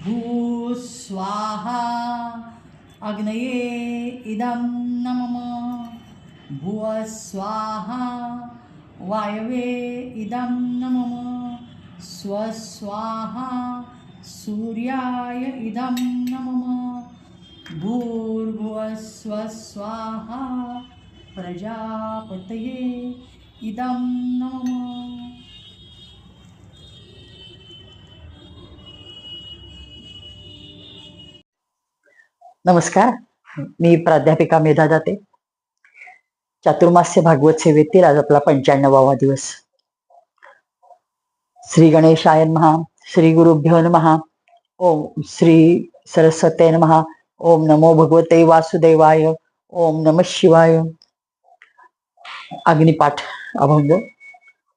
भू स्वाहा अग्नये इदं नमः भुव स्वाहा वायवे इदं नमः स्वस्वाहा सूर्याय इदं नमः भूर्भुवः स्वस्वाहा प्रजापतये इदं नमः। नमस्कार, मी प्राध्यापिका मेधा दाते. चातुर्मास्य भागवत सेवेतील आज आपला 95वा दिवस. श्री गणेशाय नमः. श्री गुरुभ्यो नमः. ओम श्री सरस्वते नमः. ओम नमो भगवते वासुदेवाय. ओम नमः शिवाय. अग्निपाठ अभंग.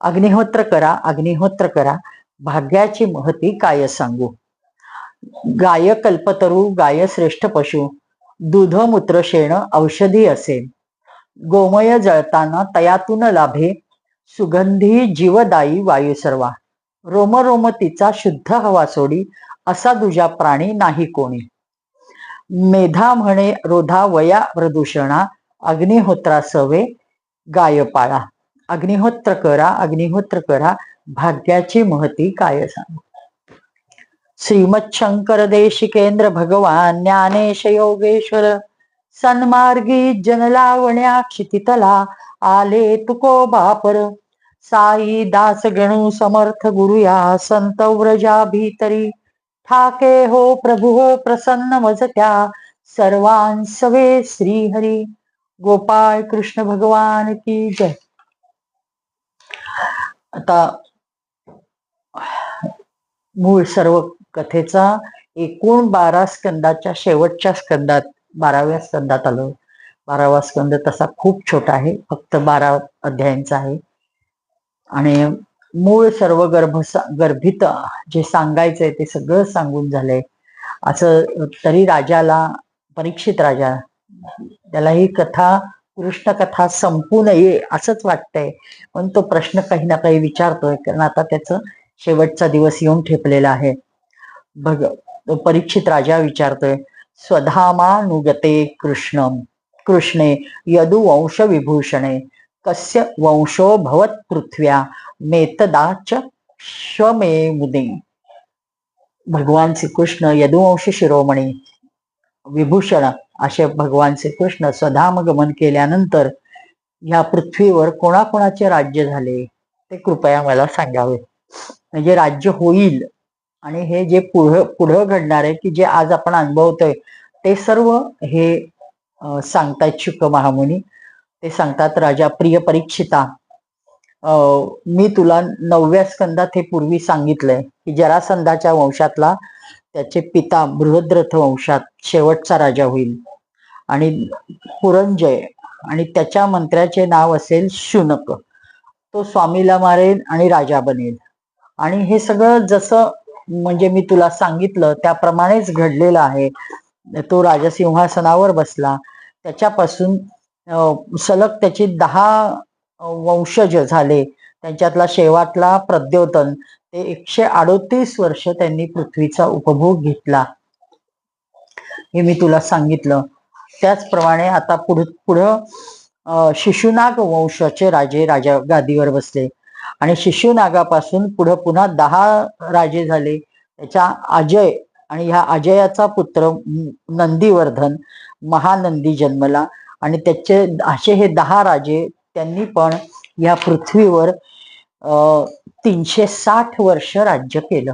अग्निहोत्र करा, अग्निहोत्र करा, भाग्याची महती काय सांगू. गाय कल्पतरू, गाय श्रेष्ठ पशु, दूध मूत्र शेण औषधी असे. गोमय जळताना तयातून लाभे, सुगंधी जीवदायी वायू सर्वा. रोम रोम तिचा शुद्ध हवा सोडी, असा दुजा प्राणी नाही कोणी. मेधा म्हणे रोधा वया प्रदूषणा, अग्निहोत्रा सवे गाय पाळा. अग्निहोत्र करा, अग्निहोत्र करा, भाग्याची महती काय सांगू. श्रीमच्छंकर देशिकेंद्र भगवान ज्ञानेश योगेश्वर, सन्मार्गी जनलावण्या क्षितितला, आले तुकोबा पर. साई दास गणू समर्थ गुरुया, संत व्रजा भीतरी. ठाके हो प्रभु हो प्रसन्न मजत्या, सर्वांसवे श्रीहरी. गोपाळ कृष्ण भगवान की जय. आता मूळ सर्व कथेचा एकूण 12 स्कंदाच्या शेवटच्या स्कंदात 12व्या स्कंदात आलो. 12वा स्कंद तसा खूप छोटा आहे, फक्त 12 अध्यायांचा आहे. आणि मूळ सर्व गर्भित जे सांगायचंय ते सगळं सांगून झालंय. असं तरी राजाला, परीक्षित राजा, त्याला ही कथा, कृष्ण कथा संपू नये असंच वाटतंय. पण तो प्रश्न काही ना काही विचारतोय, कारण आता त्याचं शेवटचा दिवस येऊन ठेपलेला आहे. परीक्षित राजा विचारतोय, स्वधामानुगते कृष्णे यदुवंश विभूषणे, कस्य वंशो भवत पृथ्व्या, मेतदाच श्वमे मुने. भगवान श्रीकृष्ण यदुवंश शिरोमणी विभूषण असे भगवान श्रीकृष्ण स्वधाम गमन केल्यानंतर ह्या पृथ्वीवर कोणाकोणाचे राज्य झाले ते कृपया मला सांगावे. म्हणजे राज्य होईल. आणि हे जे पुढं घडणार आहे, की जे आज आपण अनुभवतोय ते सर्व हे सांगतायत शुक महामुनी. ते सांगतात, राजा प्रिय परीक्षिता, मी तुला 9व्या स्कंदात हे पूर्वी सांगितलंय की जरासंधाच्या वंशातला त्याचे पिता बृहद्रथ वंशात शेवटचा राजा होईल. आणि पुरंजय आणि त्याच्या मंत्र्याचे नाव असेल शुनक. तो स्वामीला मारेल आणि राजा बनेल. आणि हे सगळं जसं म्हणजे मी तुला सांगितलं त्याप्रमाणेच घडलेलं आहे. तो राजसिंहासनावर बसला. त्याच्यापासून सलग त्याची 10 वंशज झाले. त्यांच्यातला शेवटला प्रद्योतन, ते 138 वर्ष त्यांनी पृथ्वीचा उपभोग घेतला. हे मी तुला सांगितलं. त्याचप्रमाणे आता पुढं शिशुनाग वंशाचे राजा गादीवर बसले. आणि शिशुनागापासून पुढं पुन्हा 10 राजे झाले. त्याच्या अजय, आणि ह्या अजयाचा पुत्र नंदीवर्धन महानंदी जन्मला. आणि त्याचे असे हे 10 राजे त्यांनी पण या पृथ्वीवर 360 वर्ष राज्य केलं.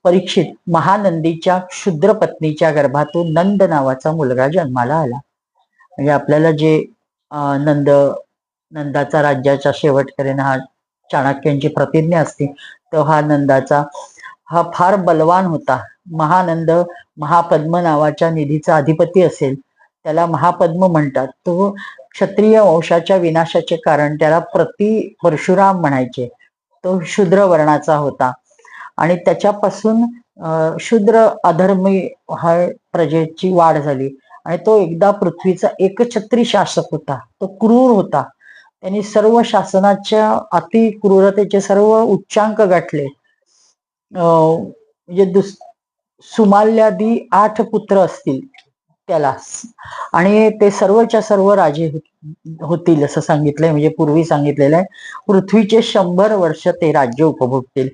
परीक्षित, महानंदीच्या क्षुद्र पत्नीच्या गर्भातून नंद नावाचा मुलगा जन्माला आला. म्हणजे आपल्याला जे नंदाचा राज्याचा शेवट करेन हा चाणक्यांची प्रतिज्ञा असते, तो हा नंदाचा हा फार बलवान होता. महानंद महापद्म नावाच्या निधीचा अधिपती असेल, त्याला महापद्म म्हणतात. तो क्षत्रिय वंशाच्या विनाशाचे कारण, त्याला परशुराम म्हणायचे. तो शूद्र वर्णाचा होता. आणि त्याच्यापासून शूद्र अधर्मी हा प्रजेची वाढ झाली. आणि तो एकदा पृथ्वीचा एकछत्री शासक होता. तो क्रूर होता. त्यांनी सर्व शासनाच्या अति क्रूरतेचे सर्व उच्चांक गाठले. म्हणजे सुमाल्यादी 8 पुत्र असतील त्याला, आणि ते सर्वच्या सर्व राजे होतील असं सांगितलंय, म्हणजे पूर्वी सांगितलेलं आहे. पृथ्वीचे 100 वर्ष ते राज्य उपभोगतील.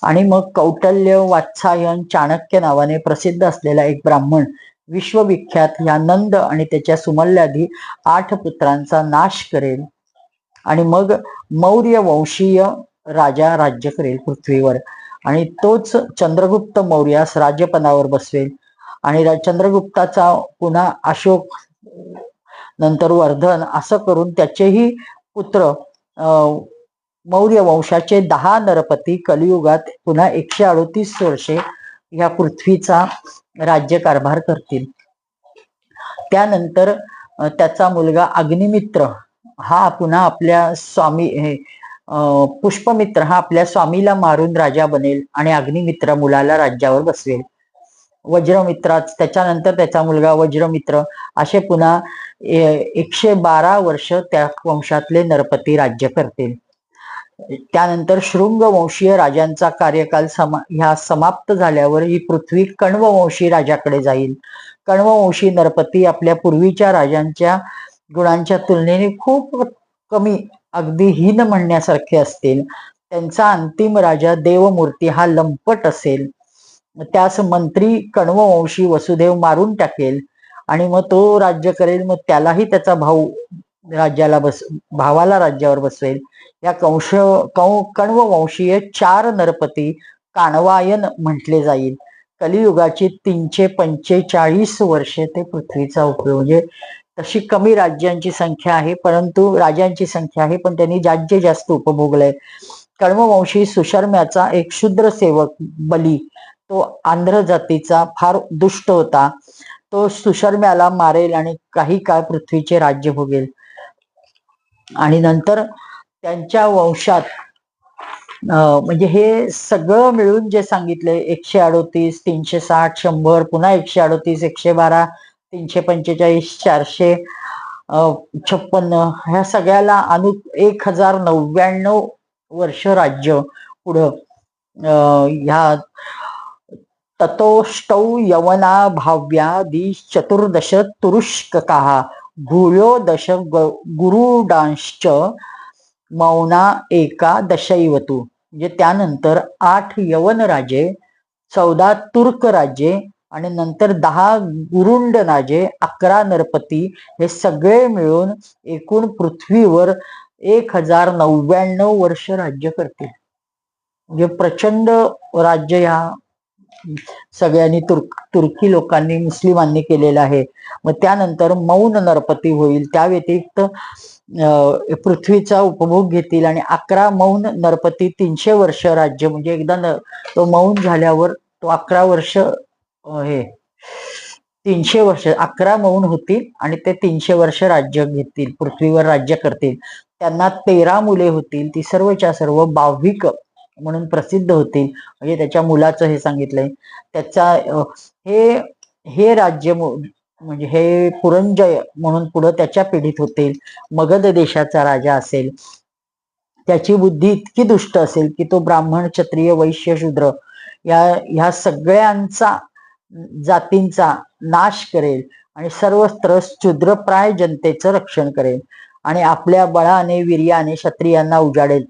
आणि मग कौटल्य, वात्सायन, चाणक्य नावाने प्रसिद्ध असलेला एक ब्राह्मण विश्वविख्यात या नंद आणि त्याच्या सुमल्यादी 8 पुत्रांचा नाश करेल, आणि मग मौर्य वंशीय राजा राज्य करेल पृथ्वीवर, आणि तोच चंद्रगुप्त मौर्यास राज्यपदावर बसवेल. आणि चंद्रगुप्ताचा पुन्हा अशोक, नंतर वर्धन, असं करून त्याचेही पुत्र मौर्य वंशाचे 10 नरपती कलियुगात पुन्हा 138 वर्षे या पृथ्वीचा राज्यकारभार करतील. त्यानंतर त्याचा मुलगा अग्निमित्र हा पुन्हा आपल्या स्वामी पुष्पमित्र हा आपल्या स्वामीला मारून राजा बनेल आणि अग्निमित्र मुलाला राज्यावर बसवेल. त्याच्यानंतर त्याचा मुलगा वज्रमित्र, असे पुन्हा 112 वर्ष त्या वंशातले नरपती राज्य करतील. त्यानंतर शृंग वंशीय राजांचा कार्यकाल समाप्त झाल्यावर ही पृथ्वी कण्ववंशी राजाकडे जाईल. कण्ववंशी नरपती आपल्या पूर्वीच्या राजांच्या गुणांच्या तुलनेने खूप कमी, अगदी हीन म्हणण्यासारखे असतील. त्यांचा अंतिम राजा देवमूर्ती हा लंपट असेल. त्यास मंत्री कण्ववंशी वसुदेव मारून टाकेल आणि मग तो राज्य करेल. मग त्यालाही त्याचा भावाला राज्यावर बसवेल. या कण्ववंशीय 4 नरपती काणवायन म्हटले जाईल. कलियुगाची 345 वर्षे ते पृथ्वीचा उपयोग, म्हणजे तशी कमी राज्यांची संख्या आहे, परंतु राजांची संख्या आहे, पण त्यांनी राज्य जास्त उपभोगलंय. कण्ववंशी सुशर्म्याचा एक शूद्र सेवक बली, तो आंध्र जातीचा फार दुष्ट होता. तो सुशर्म्याला मारेल आणि काही काळ पृथ्वीचे राज्य भोगेल. आणि नंतर त्यांच्या वंशात म्हणजे हे सगळं मिळून जे सांगितले 138, 360, 100, पुन्हा 138, 112, 345, 456, ह्या सगळ्याला 1099 वर्ष राज्य पुढं ह्या ततोष्टौ यवना भाव्यादी चतुर्दश तुरुष्ककाः भूयोदश गुरुडांश्च मौना एकादशैवतु. म्हणजे त्यानंतर 8 यवन राजे, 14 तुर्क राज्ये आणि नंतर 10 गुरुंड राजे, 11 नरपती, हे सगळे मिळून एकूण पृथ्वीवर 1099 वर्ष राज्य करतील. म्हणजे प्रचंड राज्य या सगळ्यांनी तुर्की लोकांनी, मुस्लिमांनी केलेलं आहे. मग त्यानंतर मौन नरपती होईल. त्या व्यतिरिक्त पृथ्वीचा उपभोग घेतील आणि 11 मौन नरपती 300 वर्ष राज्य, म्हणजे एकदा तो मौन झाल्यावर तो 11 वर्ष 300 वर्ष 11 मौन होतील आणि ते 300 वर्ष राज्य घेतील, पृथ्वीवर राज्य करतील. त्यांना 13 मुले होतील. ती सर्वच्या सर्व बाह्विक म्हणून प्रसिद्ध होतील. म्हणजे त्याच्या मुलाचं हे सांगितलंय. त्याचा हे राज्य म्हणजे हे पुरंजय म्हणून पुढे त्याच्या पिढीत होतील. मगध देशाचा राजा असेल. त्याची बुद्धी इतकी दुष्ट असेल की तो ब्राह्मण, क्षत्रिय, वैश्य, शूद्र ह्या सगळ्यांचा जातींचा नाश करेल आणि सर्व शूद्रप्राय जनतेचं रक्षण करेल आणि आपल्या बळाने, वीर्याने क्षत्रियांना उजाडेल.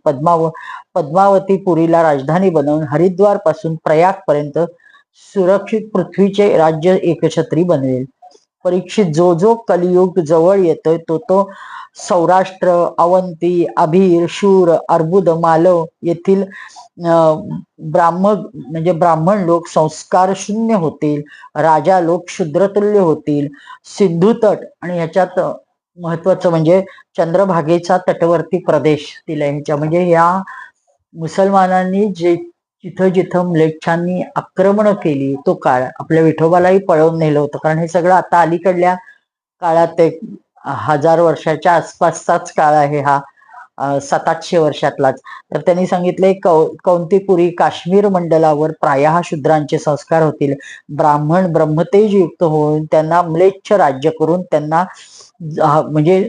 पद्मावती पुरीला राजधानी बनवून हरिद्वार पासून प्रयाग पर्यंत सुरक्षित पृथ्वीचे राज्य एकछत्री बनवेल. परीक्षित जो कलियुग जवळ येतोय तो सौराष्ट्र, अवंती, अभीर, शूर, अर्बुद, मालव येथील ब्राह्मण लोक संस्कार शून्य होतील. राजा लोक शूद्रतुल्य होतील. सिंधू तट आणि ह्याच्यात महत्वाचं म्हणजे चंद्रभागेचा तटवर्ती प्रदेश दिलाय ह्याच्या, म्हणजे या मुसलमानांनी जिथं जिथं म्लेच्छांनी आक्रमण केली तो काळ, आपल्या विठोबालाही पळवून नेलं होतं. कारण हे सगळं आता अलीकडल्या काळात 1000 वर्षाच्या आसपासचाच काळ आहे हा, 700-800 वर्षातलाच. तर त्यांनी सांगितले कौंतीपुरी काश्मीर मंडलावर प्रायः शूद्रांचे संस्कार होतील. ब्राह्मण ब्रह्मतेज युक्त होऊन त्यांना म्लेच्छ राज्य करून त्यांना म्हणजे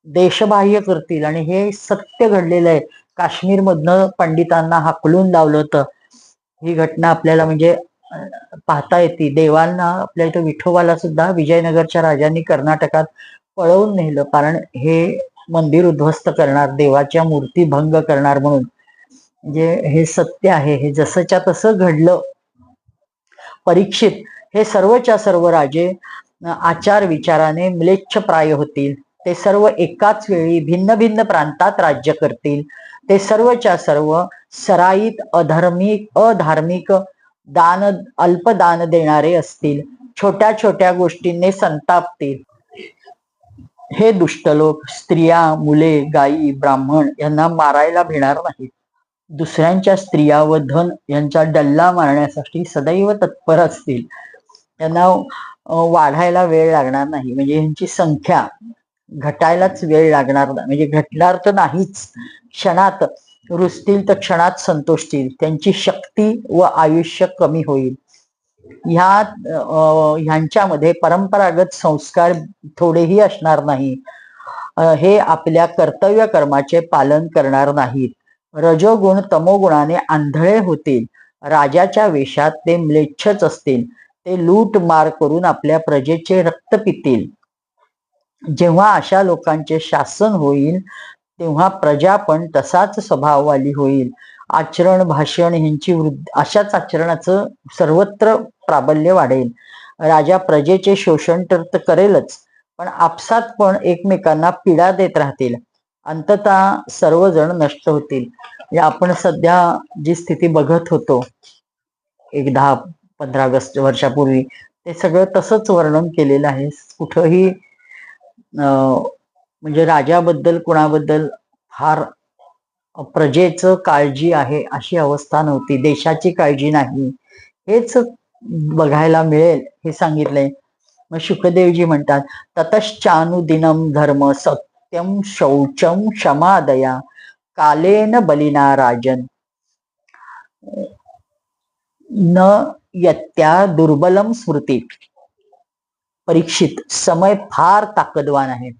देशबाह्य करतील. आणि हे सत्य घडलेलं आहे. काश्मीर मधनं पंडितांना हाकलून लावलं होतं. ही घटना आपल्याला म्हणजे पाहता येते. देवांना आपल्या इथं विठोबाला सुद्धा विजयनगरच्या राजांनी कर्नाटकात पळवून नेलं, कारण हे मंदिर उद्ध्वस्त करणार, देवाच्या मूर्ती भंग करणार म्हणून. म्हणजे हे सत्य आहे, हे जसंच्या तसं घडलं. परीक्षित हे सर्वच्या सर्व राजे आचार विचाराने म्लेच्छप्राय होतील. ते सर्व एकाच वेळी भिन्न भिन्न प्रांतात राज्य करतील. ते सर्वच्या सर्व सराईत अधार्मिक दान अल्पदान देणारे असतील. छोट्या छोट्या गोष्टींनी संतापतील. हे दुष्ट लोक स्त्रिया, मुले, गायी, ब्राह्मण यांना मारायला भिणार नाहीत. दुसऱ्यांच्या स्त्रिया व धन यांचा डल्ला मारण्यासाठी सदैव तत्पर असतील. त्यांना वाढायला वेळ लागणार नाही, म्हणजे यांची संख्या घटायलाच वेळ लागणार नाही, म्हणजे घटणार तर नाहीच. क्षणात रुसतील तर क्षणात संतोषतील. त्यांची शक्ती व आयुष्य कमी होईल. ह्यांच्यामध्ये परंपरागत संस्कार थोडेही असणार नाही. हे आपल्या कर्तव्य कर्माचे पालन करणार नाहीत. रजोगुण तमोगुणाने आंधळे होतील. राजाच्या वेशात ते म्लेच्छच असतील. ते लूट मार करून आपल्या प्रजेचे रक्त पितील. जेव्हा अशा लोकांचे शासन होईल तेव्हा प्रजा पण तसाच स्वभाववाली होईल. आचरण भाषण ह्यांची अशाच आचरणाचं सर्वत्र प्राबल्य वाढेल. राजा प्रजेचे शोषण तर करेलच, पण आपसात पण एकमेकांना पीडा देत राहतील. अंततः सर्वजण नष्ट होतील. आपण सध्या जी स्थिती बघत होतो एक 10-15 वर्षापूर्वी, ते सगळं तसंच वर्णन केलेलं आहे. कुठंही म्हणजे राजाबद्दल कुणाबद्दल फार प्रजेचं काळजी आहे अशी अवस्था नव्हती. देशाची काळजी नाही, हेच बघायला मिळेल हे सांगितलंय. मग शुकदेवजी म्हणतात, ततश्चानुदिनं धर्म सत्यम शौचम क्षमा दया कालेन बलिना राजन न यत्या दुर्बलम स्मृती. परीक्षित, समय फार ताकदवान आहे.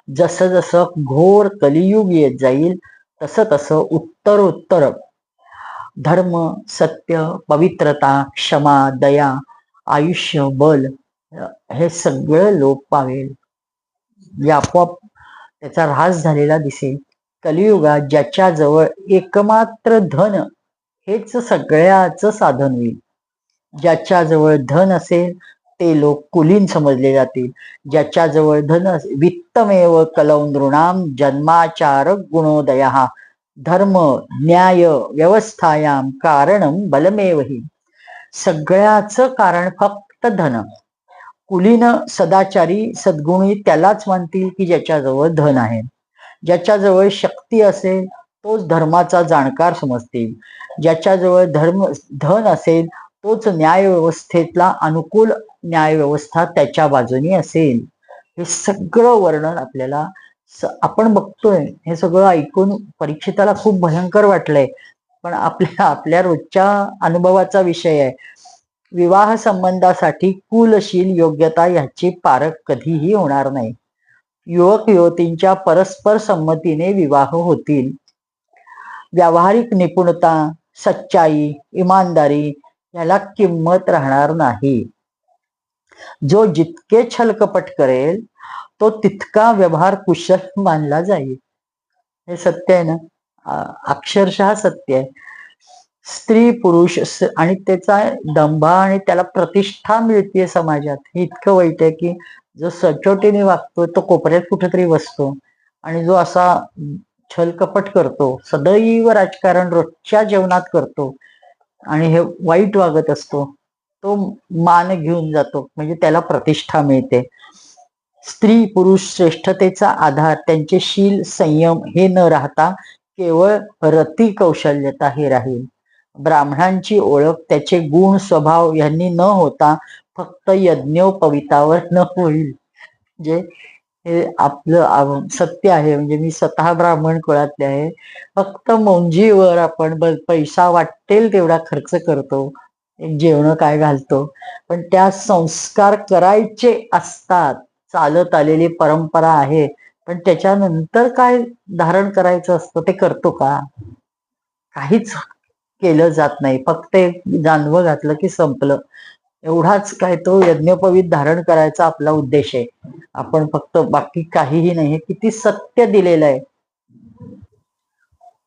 जसं जसं घोर कलियुग येत जाईल तसं तसं उत्तरोत्तर धर्म, सत्य, पवित्रता, क्षमा, दया, आयुष्य, बल हे सगळं लोप पावेल. आपोआप त्याचा ऱ्हास झालेला दिसेल. कलियुगात ज्याच्याजवळ एकमात्र धन हेच सगळ्याचं साधन होईल. ज्याच्याजवळ धन असेल ते लोक कुलीन समजले जातील. ज्याच्याजवळ धन वित्तमेव कलौ नृणाम जन्माचार गुणोदयः धर्म न्याय व्यवस्थायाम कारणम बलमेव हि. सगळ्याचं कारण फक्त धन. कुलीन सदाचारी सद्गुणी त्यालाच मानतील की ज्याच्याजवळ धन आहे. ज्याच्याजवळ शक्ती असेल तोच धर्माचा जाणकार समजतील. ज्याच्याजवळ धन असेल तोच न्याय व्यवस्थेतला अनुकूल न्याय व्यवस्था त्याच्या बाजूनी असेल. हे सगळं वर्णन आपल्याला आपण बघतोय. हे सगळं ऐकून परीक्षिताला खूप भयंकर वाटलंय, पण आपल्या रोजच्या अनुभवाचा विषय आहे. विवाह संबंधासाठी कुलशील योग्यता ह्याची पारख कधीही होणार नाही. युवक युवतींच्या परस्पर संमतीने विवाह होतील. व्यावहारिक निपुणता, सच्चाई, इमानदारी याला किंमत राहणार नाही. जो जितके छलकपट करेल तो तितका व्यवहार कुशल मानला जाईल. हे सत्य आहे ना, अक्षरशः सत्य आहे. स्त्री पुरुष आणि त्याचा दंभा आणि त्याला प्रतिष्ठा मिळते समाजात, हे इतकं वाईट आहे की जो सचोटीने वागतो तो कोपऱ्यात कुठेतरी बसतो, आणि जो असा छलकपट करतो, सदैव राजकारण रोजच्या जेवणात करतो आणि हे वाईट वागत असतो, तो मान घेऊन जातो, म्हणजे त्याला प्रतिष्ठा मिळते. स्त्री पुरुष श्रेष्ठतेचा आधार त्यांचे शील संयम हे न राहता केवळ रती कौशल्यता हे राहील. ब्राह्मणांची ओळख त्याचे गुण स्वभाव यांनी न होता फक्त यज्ञोपवितावर न होईल. म्हणजे हे आपलं सत्य आहे. म्हणजे मी स्वतः ब्राह्मण कुळातले आहे. फक्त मुंजीवर आपण पैसा वाटेल तेवढा खर्च करतो, एक जेवण काय घालतो, पण त्या संस्कार करायचे असतात. चालत आलेली परंपरा आहे, पण त्याच्यानंतर काय धारण करायचं असतं ते करतो का? काहीच केलं जात नाही. फक्त एक जानवं घातलं की संपलं. एवढाच काय तो यज्ञोपवीत धारण करायचा आपला उद्देश आहे. आपण फक्त बाकी काहीही नाही. हे किती सत्य दिलेलं आहे.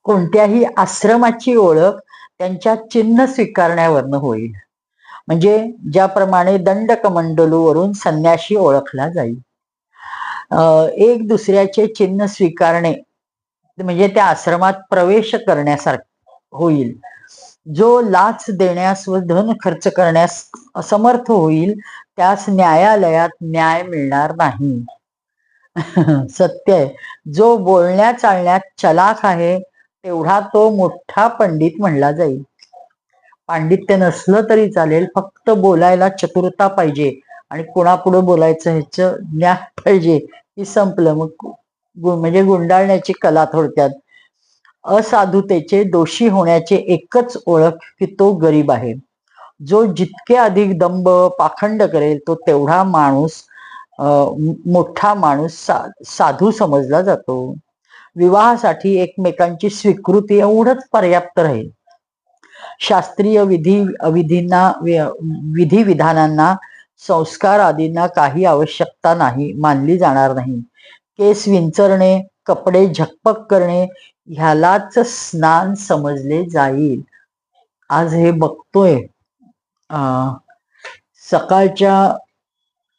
कोणत्याही आश्रमाची ओळख त्यांच्या चिन्ह स्वीकारण्यावरनं होईल. म्हणजे ज्याप्रमाणे दंडकमंडलूवरून संन्याशी ओळखला जाईल. एक दुसऱ्याचे चिन्ह स्वीकारणे म्हणजे त्या आश्रमात प्रवेश करण्यासारखं होईल. जो लाच देण्यास व धन खर्च करण्यास असमर्थ होईल त्यास न्यायालयात न्याय मिळणार नाही. सत्य आहे. जो बोलण्या चालण्यात चलाख आहे तेवढा तो मोठा पंडित म्हणला जाईल. पांडित्य नसलं तरी चालेल, फक्त बोलायला चतुरता पाहिजे आणि कोणापुढे बोलायचं ह्याचं ज्ञान पाहिजे की संपलं. मग म्हणजे गुंडाळण्याची कला थोडक्यात. असाधुतेचे दोषी होण्याचे एकच ओळख की तो गरीब आहे. जो जितके अधिक दंभ पाखंड करेल तो तेवढा माणूस मोठा माणूस साधू समजला जातो. विवाहासाठी एकमेकांची स्वीकृती एवढंच पर्याप्त राहील. शास्त्रीय विधी विधानांना संस्कार आदींना काही आवश्यकता नाही मानली जाणार नाही. केस विंचरणे कपडे झकपक करणे ह्यालाच स्नान समजले जाईल. आज हे बघतोय सकाळच्या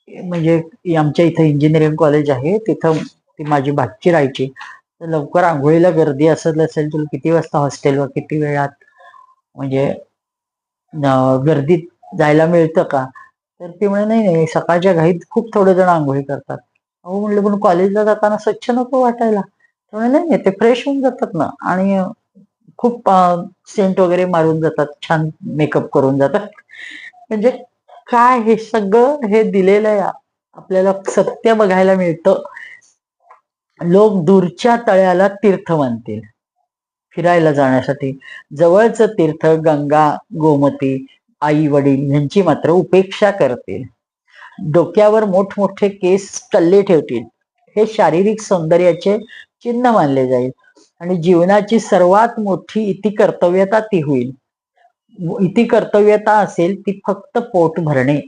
म्हणजे आमच्या इथं इंजिनिअरिंग कॉलेज आहे तिथं ती माझी भाची राहायची. तर लवकर आंघोळीला गर्दी असत असेल तुला किती वाजता हॉस्टेलवर किती वेळात म्हणजे गर्दीत जायला मिळतं का? तर ती म्हणे नाही नाही सकाळच्या घाईत खूप थोडे जण आंघोळी करतात. अहो म्हणलं पण कॉलेजला जाताना स्वच्छ नको वाटायला? म्हणे नाही ते फ्रेश होऊन जातात ना आणि खूप सेंट वगैरे मारून जातात, छान मेकअप करून जातात. म्हणजे काय हे सगळं हे दिलेलं आहे आपल्याला. सत्य बघायला मिळतं. लोक दूरच्या तळ्याला तीर्थ मानतील फिरायला जाण्यासाठी. जवळचं तीर्थ गंगा गोमती आई वडील यांची मात्र उपेक्षा करतील. डोक्यावर मोठमोठे केस कल्ले ठेवतील. हे शारीरिक सौंदर्याचे चिन्ह मानले जाईल आणि जीवनाची सर्वात मोठी इति कर्तव्यता ती होईल. इति कर्तव्यता असेल ती फक्त पोट भरणे.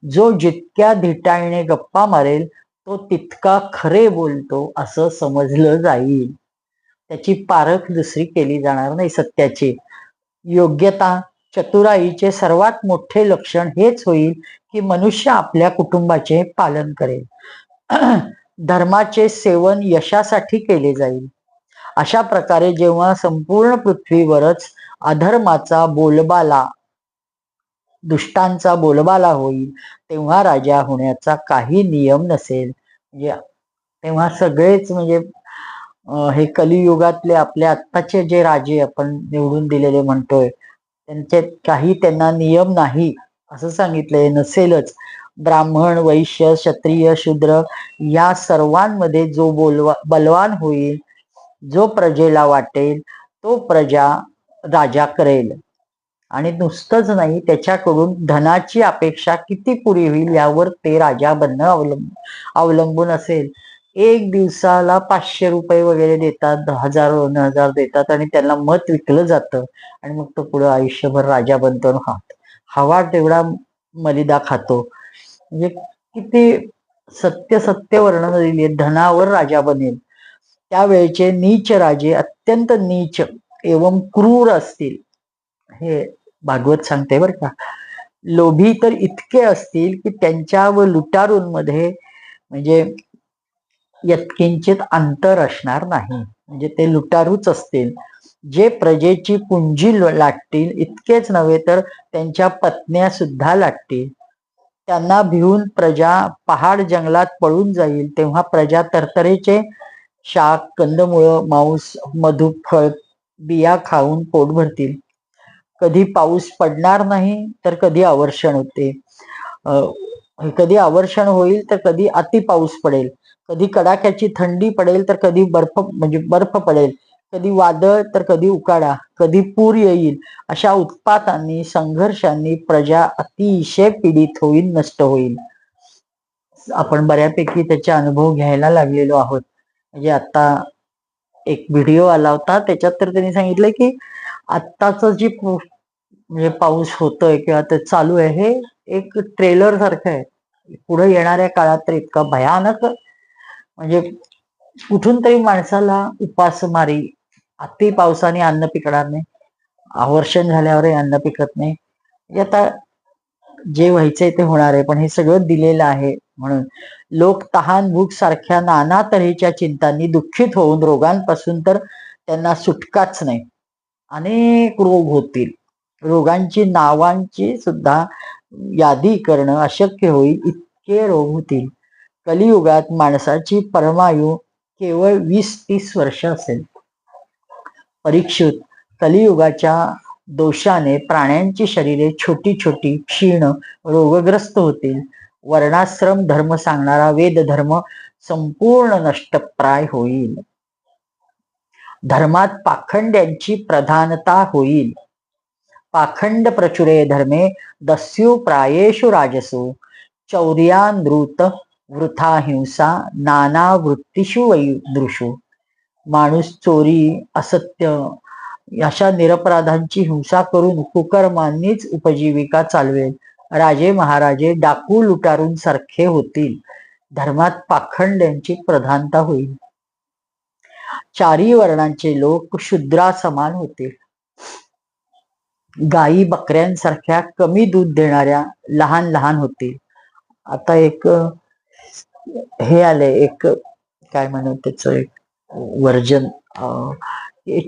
जो जितक्या धिटाळीने गप्पा मारेल तो तितका खरे बोलतो असं समजलं जाईल. त्याची पारख दुसरी केली जाणार नाही सत्याची. योग्यता चतुराईचे सर्वात मोठे लक्षण हेच होईल की मनुष्य आपल्या कुटुंबाचे पालन करेल. धर्माचे सेवन यशासाठी केले जाईल. अशा प्रकारे जेव्हा संपूर्ण पृथ्वीवरच अधर्माचा बोलबाला दुष्टांचा बोलबाला होईल तेव्हा राजा होण्याचा काही नियम नसेल. म्हणजे तेव्हा सगळेच म्हणजे हे कलियुगातले आपले आत्ताचे जे राजे आपण निवडून दिलेले म्हणतोय त्यांचे काही त्यांना नियम नाही असं सांगितलंय. नसेलच. ब्राह्मण वैश्य क्षत्रिय शूद्र या सर्वांमध्ये जो बलवान होईल जो प्रजेला वाटेल तो प्रजा राजा करेल. आणि नुसतंच नाही त्याच्याकडून धनाची अपेक्षा किती पुरी होईल यावर ते राजा बनणं अवलंबून असेल. एक दिवसाला 500 रुपये वगैरे देतात, 1000 देतात आणि त्यांना मत विकलं जातं आणि मग तो पुढे आयुष्यभर राजा बनतो. हवा तेवढा मलिदा खातो. म्हणजे किती सत्य वर्णन दिली. धनावर राजा बनेल. त्यावेळेचे नीच राजे अत्यंत नीच एवं क्रूर असतील. हे भागवत सांगते बरं का. लोभी तर इतके असतील की त्यांच्या व लुटारूंमध्ये म्हणजे यत्किंचित अंतर असणार नाही. म्हणजे ते लुटारूच असतील. जे प्रजेची पुंजी लाटतील इतकेच नव्हे तर त्यांच्या पत्न्या सुद्धा लाटतील. त्यांना भिवून प्रजा पहाड जंगलात पळून जाईल तेव्हा प्रजा तरतरेचे शाक कंदमुळं मांस मधु फळ बिया खाऊन पोट भरतील. कधी पाऊस पडणार नाही तर कधी अवर्षण होते. कधी अवर्षण होईल तर कधी अति पाऊस पडेल. कधी कडाक्याची थंडी पडेल तर कधी बर्फ पडेल. कधी वादळ तर कधी उकाडा. कधी पूर येईल. अशा उत्पातांनी संघर्षांनी प्रजा अतिशय पीडित होईल नष्ट होईल. आपण बऱ्यापैकी त्याचे अनुभव घ्यायला लागलेलो आहोत. म्हणजे आता एक व्हिडिओ आला होता त्याच्यात तर त्यांनी सांगितलं की आत्ताच जी म्हणजे पाऊस होतोय किंवा ते चालू आहे हे एक ट्रेलर सारखं आहे. पुढे येणाऱ्या काळात तर इतका भयानक म्हणजे कुठून तरी माणसाला उपासमारी, अति पावसाने अन्न पिकणार नाही, आवर्षण झाल्यावरही अन्न पिकत नाही. म्हणजे आता जे व्हायचंय ते होणार आहे, पण हे सगळं दिलेलं आहे. म्हणून लोक तहान भूक सारख्या नाना तऱ्हेच्या चिंतांनी दुःखित होऊन रोगांपासून तर त्यांना सुटकाच नाही, अनेक रोग होतील. रोगांची नावांची सुद्धा यादी करणं अशक्य होईल, इतके रोग होतील. कलियुगात माणसाची परमायू केवळ 20-30 वर्ष असेल. परीक्षित, कलियुगाच्या दोषाने प्राण्यांची शरीरे छोटी छोटी क्षीण रोगग्रस्त होतील. वर्णाश्रम धर्म सांगणारा वेद धर्म संपूर्ण नष्टप्राय होईल. धर्मात पाखंड्यांची प्रधानता होईल. पाखंड प्रचुरे धर्मे दस्यु प्रायेषु राजसु चौर्यानृत वृथा हिंसा नाना वृत्तीषु वैदृषु. माणूस चोरी, असत्य अशा निरपराधांची हिंसा करून कुकर्मांनीच उपजीविका चालवेल. राजे महाराजे डाकू लुटारून सारखे होतील. धर्मात पाखंड्यांची प्रधानता होईल. चारी वर्णांचे लोक शूद्रासमान होतील. गायी बकऱ्यांसारख्या कमी दूध देणाऱ्या लहान लहान होतील. आता एक हे आले, एक काय म्हणू त्याच एक वर्जन,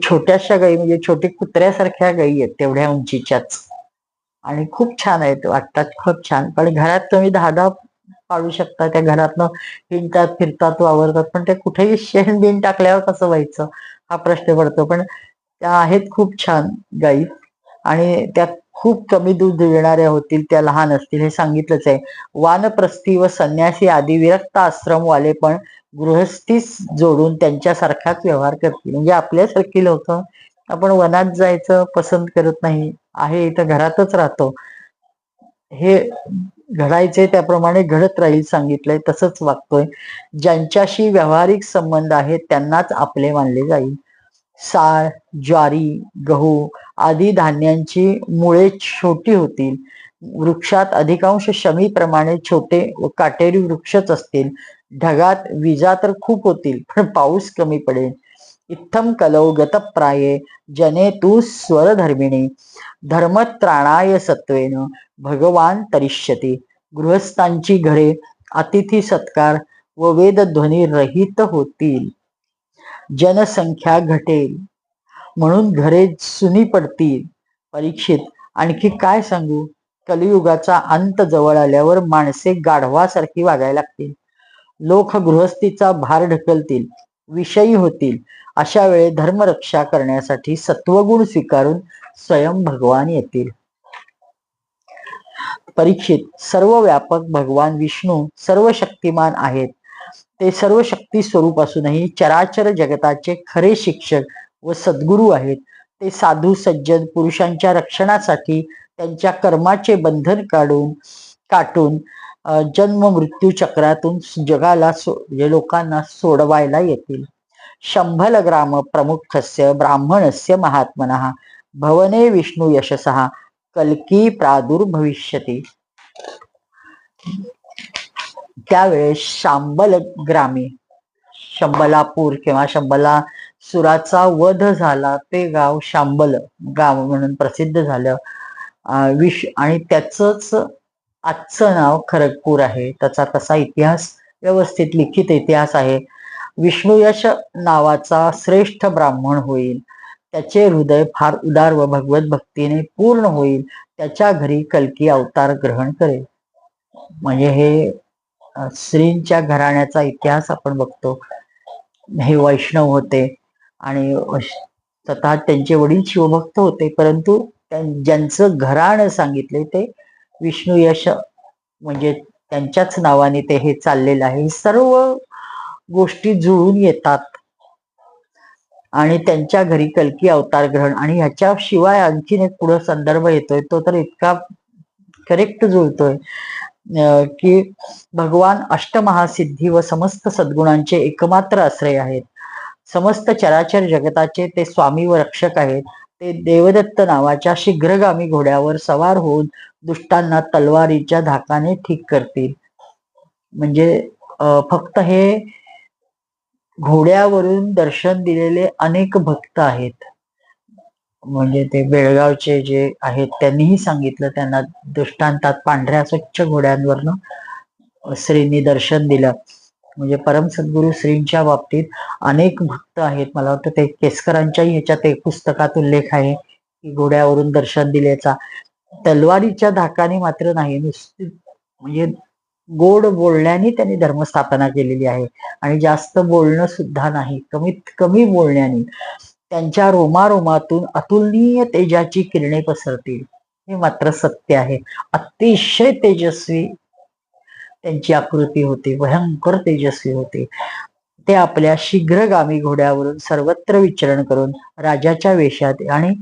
छोट्याशा गायी म्हणजे छोटे कुत्र्यासारख्या गायी आहेत, तेवढ्या उंचीच्याच, आणि खूप छान आहेत, वाटतात खूप छान. पण घरात तुम्ही 10-10 पाळू शकता. त्या घरातनं हिंडतात फिरतात वावरतात, पण ते कुठेही शेण बिन टाकल्यावर कसं व्हायचं हा प्रश्न पडतो. पण त्या आहेत खूप छान गायी, आणि त्या खूप कमी दूध देणाऱ्या होतील, त्या लहान असतील, हे सांगितलंच आहे. वानप्रस्थी व संन्यासी आदी विरक्त आश्रमवाले पण गृहस्थीस जोडून त्यांच्यासारखाच व्यवहार करतील. म्हणजे आपल्यासारखी लोक, आपण वनात जायचं पसंत करत नाही, आहे इथं घरातच राहतो, हे घडायचे त्याप्रमाणे घडत राहील सांगितलंय, तसंच वागतोय. ज्यांच्याशी व्यावहारिक संबंध आहेत त्यांनाच आपले मानले जाईल. साळ, ज्वारी, गहू आदी धान्यांची मुळे छोटी होतील. वृक्षात अधिकांश शमीप्रमाणे छोटे व काटेरी वृक्षच असतील. ढगात विजा तर खूप होतील, पण पाऊस कमी पडेल. इत्थम कलौ गतप्राये जने तू स्वरधर्मिणी धर्मत्राणाय सत्वेन भगवान तरिष्यती. गृहस्थांची घरे अतिथी सत्कार व वेदध्वनी रहित होतील. जनसंख्या घटेल म्हणून घरे सुनी पडतील. परीक्षित, आणखी काय सांगू? कलियुगाचा अंत जवळ आल्यावर माणसे गाढवासारखी वागायला लागतील. लोक गृहस्थीचा भार ढकलतील, विषयी होतील. अशा वेळे धर्मरक्षा करण्यासाठी सत्वगुण स्वीकारून स्वयं भगवान येतील. परीक्षित, सर्व व्यापक भगवान विष्णू सर्व शक्तिमान आहेत. ते सर्व शक्ती स्वरूप असूनही चराचर जगताचे खरे शिक्षक व सद्गुरू आहेत. ते साधू सज्जन पुरुषांच्या रक्षणासाठी त्यांच्या कर्माचे बंधन काटून जन्म मृत्यू चक्रातून जगाला लोकांना सोडवायला येतील. शंभल ग्राम प्रमुखस्य ब्राह्मणस्य महात्मनः भवने विष्णू यशसः कल्की प्रादुर्भविष्यति. त्यावेळेस शांबल ग्रामी, शंबलापूर किंवा शंबलासुराचा वध झाला ते गाव शांबल गाव म्हणून प्रसिद्ध झालं. आणि त्याचंच आजचं नाव खरगपूर आहे. त्याचा तसा इतिहास, व्यवस्थित लिखित इतिहास आहे. विष्णुयश नावाचा श्रेष्ठ ब्राह्मण होईल. त्याचे हृदय फार उदार व भगवत भक्तीने पूर्ण होईल. त्याच्या घरी कल्की अवतार ग्रहण करेल. म्हणजे हे श्रींच्या घराण्याचा इतिहास आपण बघतो. हे वैष्णव होते आणि स्वतः त्यांचे वडील शिवभक्त होते, परंतु ज्यांचं घराणं सांगितले ते विष्णुयश, म्हणजे त्यांच्याच नावाने ते हे चाललेलं आहे. सर्व गोष्टी जुळून येतात आणि त्यांच्या घरी कल्की अवतार ग्रहण. आणि ह्याच्याशिवाय आणखीन एक पुढे संदर्भ येतोय, तो तर इतका करेक्ट जुळतोय की भगवान अष्टमहासिद्धी व समस्त सद्गुणांचे एकमात्र आश्रय आहेत. समस्त चराचर जगताचे ते स्वामी व रक्षक आहेत. ते देवदत्त नावाच्या शीघ्रगामी घोड्यावर सवार होऊन दुष्टांना तलवारीच्या धाकाने ठीक करतील. म्हणजे फक्त हे घोड्यावरून दर्शन दिलेले अनेक भक्त आहेत. म्हणजे ते बेळगावचे जे आहेत त्यांनीही सांगितलं, त्यांना दृष्टांतात पांढऱ्या स्वच्छ घोड्यांवरनं श्रींनी दर्शन दिलं. म्हणजे परम सद्गुरू श्रींच्या बाबतीत अनेक भक्त आहेत. मला वाटतं ते केसकरांच्याही ह्याच्यात एक पुस्तकात उल्लेख आहे की घोड्यावरून दर्शन दिल्याचा. तलवारीच्या धाकाने मात्र नाही, नुसती म्हणजे गोड बोलण्याने त्यांनी धर्मस्थापना केलेली आहे. आणि जास्त बोलणं सुद्धा नाही, कमीत कमी बोलण्याने त्यांच्या रोमारोमातून अतुलनीय तेजाची किरणे पसरतील. हे मात्र सत्य आहे. अतिशय तेजस्वी त्यांची आकृती होती, भयंकर तेजस्वी होते. ते आपल्या शीघ्रगामी घोड्यावरून सर्वत्र विचरण करून राजाच्या वेशात. आणि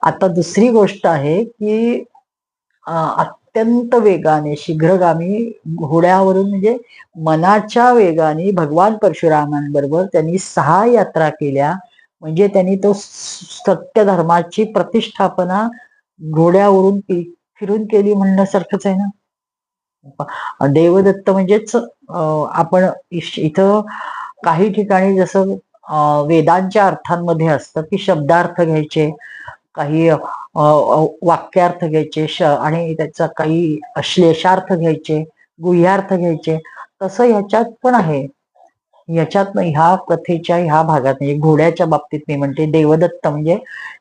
आता दुसरी गोष्ट आहे की अत्यंत वेगाने शीघ्रगामी घोड्यावरून म्हणजे मनाच्या वेगाने भगवान परशुरामांबरोबर त्यांनी 6 यात्रा केल्या. म्हणजे त्यांनी तो सत्य धर्माची प्रतिष्ठापना घोड्यावरून फिरून केली म्हणण्यासारखंच आहे ना. देवदत्त म्हणजेच आपण इथं काही ठिकाणी जसं वेदांच्या अर्थांमध्ये असतं की शब्दार्थ घ्यायचे, काही वाक्यार्थ घ्यायचे आणि त्याचा काही श्लेषार्थ घ्यायचे, गुह्यार्थ घ्यायचे. तसं ह्याच्यात पण आहे. ह्याच्यात ह्या कथेच्या ह्या भागात म्हणजे घोड्याच्या बाबतीत मी म्हणते देवदत्त म्हणजे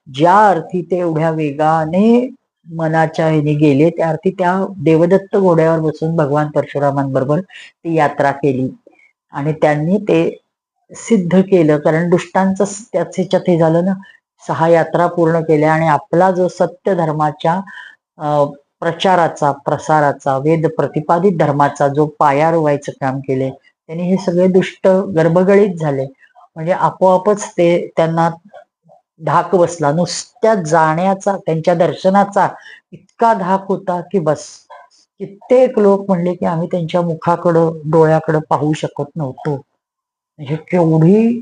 ज्या अर्थी ते एवढ्या वेगाने मनाच्या ह्याने गेले, त्या अर्थी त्या देवदत्त घोड्यावर बसून भगवान परशुरामांबरोबर ती यात्रा केली आणि त्यांनी ते सिद्ध केलं. कारण दुष्टांचं त्याच ह्याच्यात हे झालं ना, 6 यात्रा पूर्ण केल्या आणि आपला जो सत्य धर्माच्या प्रचाराचा, प्रसाराचा, वेद प्रतिपादित धर्माचा जो पाया रोवायचं काम केले, त्यांनी हे सगळे दुष्ट गर्भगळीत झाले. म्हणजे आपोआपच ते त्यांना धाक बसला. नुसत्या जाण्याचा, त्यांच्या दर्शनाचा इतका धाक होता की बस. कित्येक लोक म्हणले की आम्ही त्यांच्या मुखाकडं, डोळ्याकडं पाहू शकत नव्हतो. म्हणजे केवढी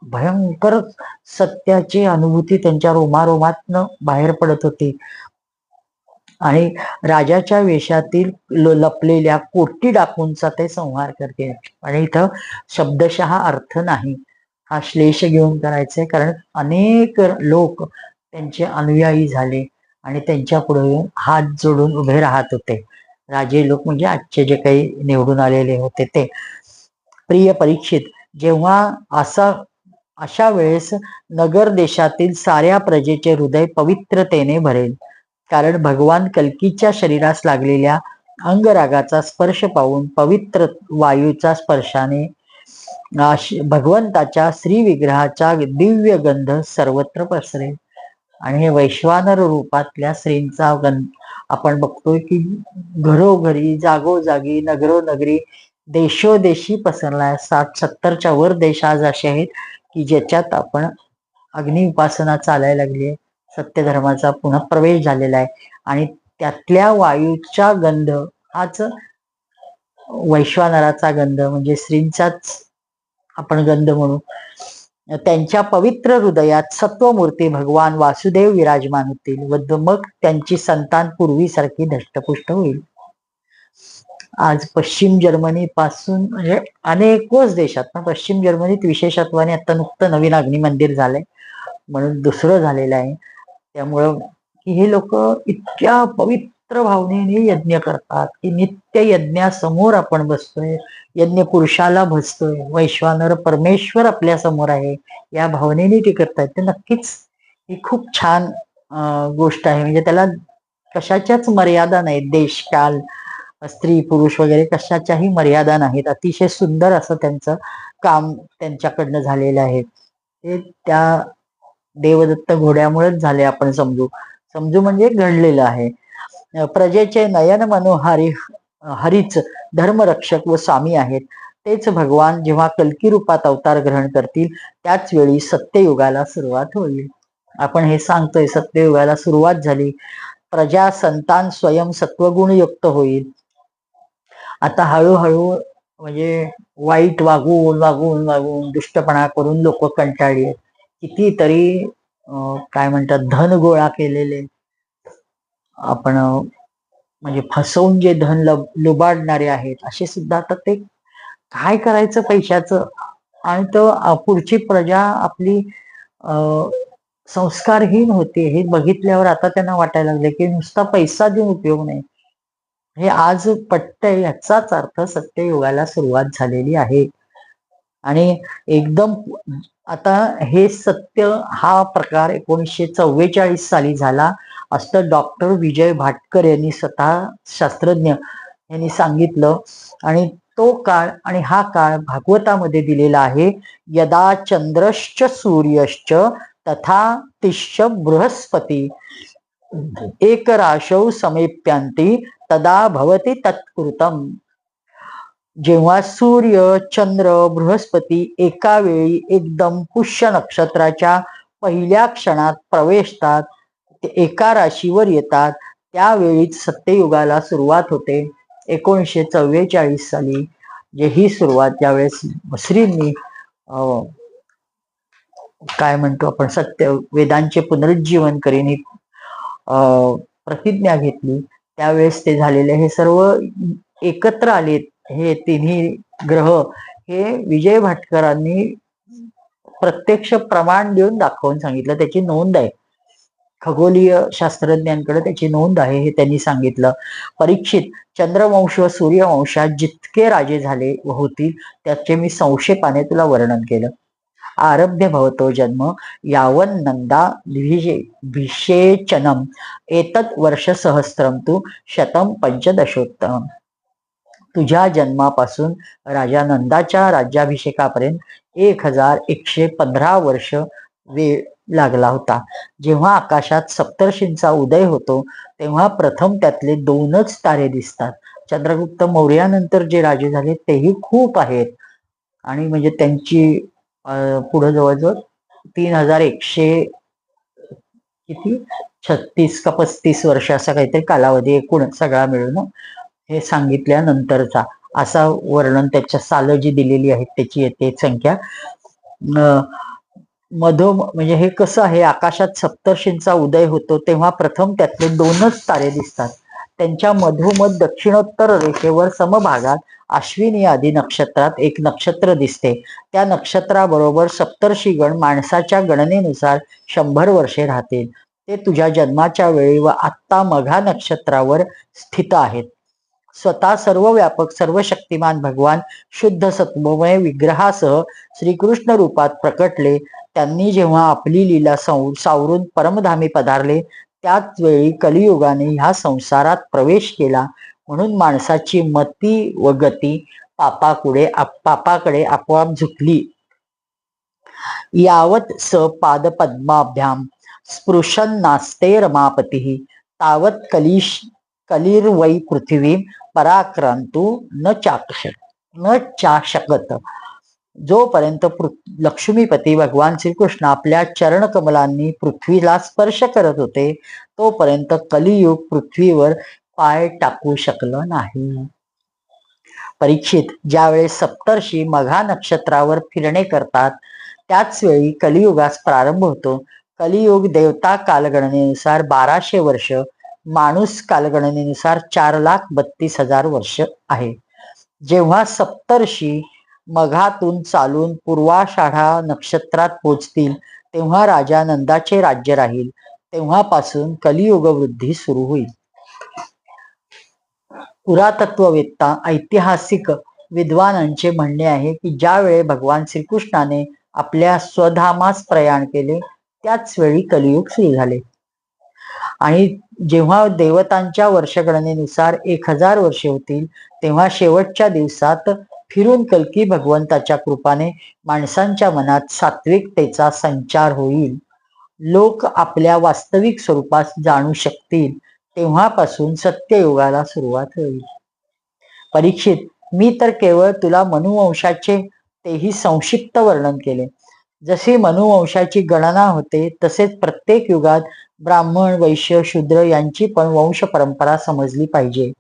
भयंकर सत्याची अनुभूती त्यांच्या रोमारोमातनं बाहेर पडत होती. आणि राजाच्या वेशातील लपलेल्या कोटी डाकूंचा ते संहार करते. आणि इथं शब्दशः अर्थ नाही, हा श्लेष घेऊन करायचंय. कारण अनेक लोक त्यांचे अनुयायी झाले आणि त्यांच्या पुढे हात जोडून उभे राहत होते. राजे लोक म्हणजे आजचे जे काही निवडून आलेले होते ते. प्रिय परीक्षित, जेव्हा अशा वेळेस नगर देशातील साऱ्या प्रजेचे हृदय पवित्रतेने भरेल. कारण भगवान कल्कीच्या शरीरास लागलेल्या अंगरागाचा स्पर्श पाहून पवित्र वायूच्या स्पर्शाने भगवंताच्या श्री विग्रहाचा दिव्य गंध सर्वत्र पसरेल. आणि हे वैश्वानर रूपातल्या श्रींचा गंध आपण बघतोय की घरोघरी, जागोजागी, नगरोनगरी, देशोदेशी पसरलाय. 60-70च्या वर देश आज असे आहेत की ज्याच्यात आपण अग्नि उपासना चालायला लागली आहे. सत्य धर्माचा पुन्हा प्रवेश झालेला आहे आणि त्यातल्या वायूचा गंध हाच वैश्वानराचा गंध म्हणजे श्रींचाच आपण गंध म्हणू. त्यांच्या पवित्र हृदयात सत्वमूर्ती भगवान वासुदेव विराजमान होतील व मग त्यांची संतान पूर्वीसारखी धष्टपुष्ट होईल. आज पश्चिम जर्मनी पासून म्हणजे अनेकच देशात, पण पश्चिम जर्मनीत विशेषत्वाने आता नुकतं नवीन अग्नि मंदिर झालंय म्हणून दुसरं झालेलं आहे. त्यामुळं की हे लोक इतक्या पवित्र भावनेने यज्ञ करतात की नित्य यज्ञासमोर आपण बसतोय, यज्ञ पुरुषाला भजतोय, वैश्वानर परमेश्वर आपल्या समोर आहे या भावनेने ते करतायत. ते नक्कीच ही खूप छान गोष्ट आहे. म्हणजे त्याला कशाच्याच मर्यादा नाहीत, देश काल, स्त्री पुरुष वगैरे कशाच्याही मर्यादा नाहीत. अतिशय सुंदर असं त्यांचं काम त्यांच्याकडनं झालेलं आहे. ते त्या देवदत्त घोड्यामुळेच झाले आपण समजू म्हणजे घडलेलं आहे. प्रजेचे नयन मनोहारी हरीच धर्मरक्षक व स्वामी आहेत. तेच भगवान जेव्हा कल्की रूपात अवतार ग्रहण करतील त्याच वेळी सत्ययुगाला सुरुवात होईल. आपण हे सांगतोय, सत्ययुगाला सुरुवात झाली. प्रजा संतान स्वयं सत्वगुणयुक्त होईल. आता हळूहळू म्हणजे वाईट वागून दुष्टपणा करून लोक कंटाळली आहेत. कितीतरी काय म्हणतात धन गोळा केलेले, आपण म्हणजे फसवून जे धन लुबाडणारे आहेत असे सुद्धा आता ते काय करायचं पैशाचं. आणि तो पुढची प्रजा आपली संस्कारहीन होते हे बघितल्यावर आता त्यांना वाटायला लागले की नुसता पैसा देऊन उपयोग नाही. हे आज पटतंय, याचाच अर्थ सत्ययुगाला सुरुवात झालेली आहे. आणि एकदम आता हे सत्य हा प्रकार 1944 साली झाला असं डॉक्टर विजय भाटकर यांनी स्वतः शास्त्रज्ञ यांनी सांगितलं. आणि तो काळ आणि हा काळ भागवतामध्ये दिलेला आहे. यदा चंद्रश्च सूर्यश्च तथा तिश्च बृहस्पती एक राशौ समेप्यांती तदा भवती तत्कृतम. जेव्हा सूर्य चंद्र बृहस्पती एका वेळी एकदम पुष्य नक्षत्राच्या पहिल्या क्षणात प्रवेशतात, ते एका राशीवर येतात, त्यावेळीच सत्ययुगाला सुरुवात होते. 1944 साली जे ही सुरुवात ज्यावेळेस श्रींनी काय म्हणतो आपण सत्य वेदांचे पुनरुज्जीवन करीन ही प्रतिज्ञा घेतली, त्यावेळेस ते झालेले हे सर्व एकत्र आलेत. हे तिन्ही ग्रह हे विजय भाटकरांनी प्रत्यक्ष प्रमाण देऊन दाखवून सांगितलं. त्याची नोंद आहे, खगोलीय शास्त्रज्ञांकडे त्याची नोंद आहे, हे त्यांनी सांगितलं. परीक्षित, चंद्रवंश व सूर्यवंशात जितके राजे झाले व होतील त्याचे मी संक्षेपाने तुला वर्णन केलं. आरभ्य भवतो जन्म यावन नंदा विषेचनम एतत् वर्ष सहस्त्रम तू शतम पंचदशोत्तम. तुझ्या जन्मापासून राजा नंदाच्या राज्याभिषेकापर्यंत 1115 वर्ष वेळ लागला होता. जेव्हा आकाशात सप्तर्षींचा उदय होतो तेव्हा प्रथम त्यातले 2च तारे दिसतात. चंद्रगुप्त मौर्यानंतर जे राजे झाले तेही खूप आहेत, आणि म्हणजे त्यांची पुढे जवळजवळ 3100 किती 36 का 35 वर्ष असा काहीतरी कालावधी एकूण सगळा मिळून हे सांगितल्यानंतरचा असा वर्णन त्याच्या साल जी दिलेली आहेत त्याची येते संख्या. म्हणजे हे कसं आहे, आकाशात सप्तर्षींचा उदय होतो तेव्हा प्रथम त्यातले 2च तारे दिसतात. त्यांच्या मधोमध दक्षिणोत्तर रेषेवर समभागात अश्विनी आदी नक्षत्रात एक नक्षत्र दिसते. त्या नक्षत्राबरोबर सप्तर्षीगण माणसाच्या गणनेनुसार 100 वर्षे राहतील. ते तुझ्या जन्माच्या वेळी व आत्ता मघा नक्षत्रावर स्थित आहेत. स्वतः सर्व व्यापक सर्व शक्तिमान भगवान शुद्ध सत्वमय विग्रहासह श्रीकृष्ण रूपात प्रकटले. त्यांनी जेव्हा आपली लीला सावरून परमधामी पधारले त्याच वेळी कलियुगाने ह्या संसारात प्रवेश केला. म्हणून माणसाची मती व गती पापाकडे आपोआप झुकली. यावत स पादपद्माभ्याम स्पृशन नास्ते रमापती तावत कलिर्वै पृथ्वी पराक्रांतू न चाशकत. जोपर्यंत लक्ष्मीपती भगवान श्रीकृष्ण आपल्या चरण कमलांनी पृथ्वीला स्पर्श करत होते तोपर्यंत कलियुग पृथ्वीवर पाय टाकू शकलं नाही. परीक्षित, ज्यावेळेस सप्तर्षी मघा नक्षत्रावर फिरणे करतात त्याच वेळी कलियुगास प्रारंभ होतो. कलियुग देवता कालगणनेनुसार 1200 वर्ष, माणूस कालगणनेनुसार 4,32,000 वर्ष आहे. जेव्हा सप्तर्षी मघातून चालून पूर्वाषाढा नक्षत्रात पोचतील तेव्हा राजा नंदाचे राज्य राहील. तेव्हापासून कलियुग वृद्धी सुरू होईल. पुरातत्ववेत्ता ऐतिहासिक विद्वानांचे म्हणणे आहे की ज्या वेळी भगवान श्रीकृष्णाने आपल्या स्वधामास प्रयाण केले त्याच वेळी कलियुग सुरू झाले. आणि जेव्हा देवतांच्या वर्षगणनेनुसार 1000 वर्षे होतील तेव्हा शेवटच्या दिवसात फिरून कल्की भगवंताच्या कृपाने माणसांच्या मनात सात्विकतेचा संचार होईल. लोक आपल्या वास्तविक स्वरूपास जाणू शकतील. तेव्हापासून सत्ययुगाला सुरुवात होईल. परीक्षित, मी तर केवळ तुला मनुवंशाचे तेही संक्षिप्त वर्णन केले. जशी मनुवंशाची गणना होते तसेच प्रत्येक युगात ब्राह्मण वैश्य शूद्र यांची पण वंश परंपरा समजली पाहिजे.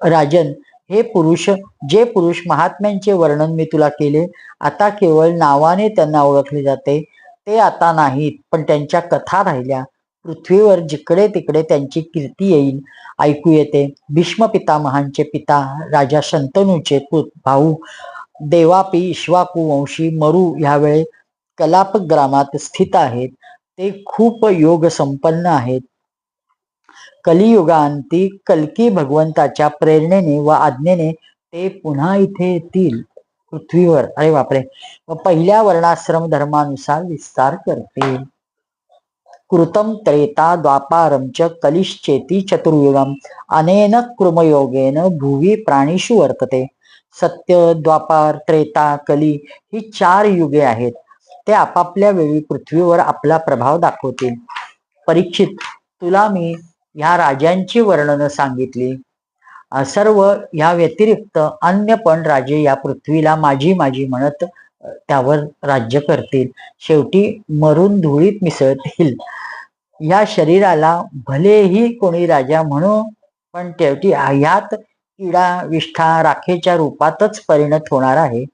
राजन, जे पुरुष महात्म्यांचे वर्णन मी तुला केले आता केवळ नावाने त्यांना ओळखले जाते. ते आता नाहीत, पण त्यांच्या कथा राहिल्या. पृथ्वीवर जिकडे तिकडे त्यांची कीर्ती येईल ऐकू येते. भीष्म पितामहांचे पिता राजा शंतनूचे भाऊ देवापी इक्ष्वाकू वंशी मरू ह्यावेळे कलाप ग्रामात स्थित आहेत. ते खूप योग संपन्न आहेत. कलियुगांती कल्की भगवंताच्या प्रेरणेने व आज्ञेने ते पुन्हा इथे येतील पृथ्वीवर. अरे बापरे. व पहिल्या वर्णाश्रम धर्मानुसार विस्तार करतील. कृतम त्रेता द्वापारम च कलिश्चेती चतुर्युगम अनेन कृमयोगेन भुवी प्राणीषु वर्तते. सत्य, द्वापार, त्रेता, कली ही 4 युगे आहेत. ते आपापल्या वेळी पृथ्वीवर आपला प्रभाव दाखवतील. परीक्षित, तुला मी ह्या राजांची वर्णनं सांगितली. सर्व ह्या व्यतिरिक्त अन्य पण राजे या पृथ्वीला माझी माझी म्हणत त्यावर राज्य करतील. शेवटी मरून धुळीत मिसळतील. या शरीराला भलेही कोणी राजा म्हणू, पण शेवटी ह्यात किडा विष्ठा राखेच्या रूपातच परिणत होणार आहे.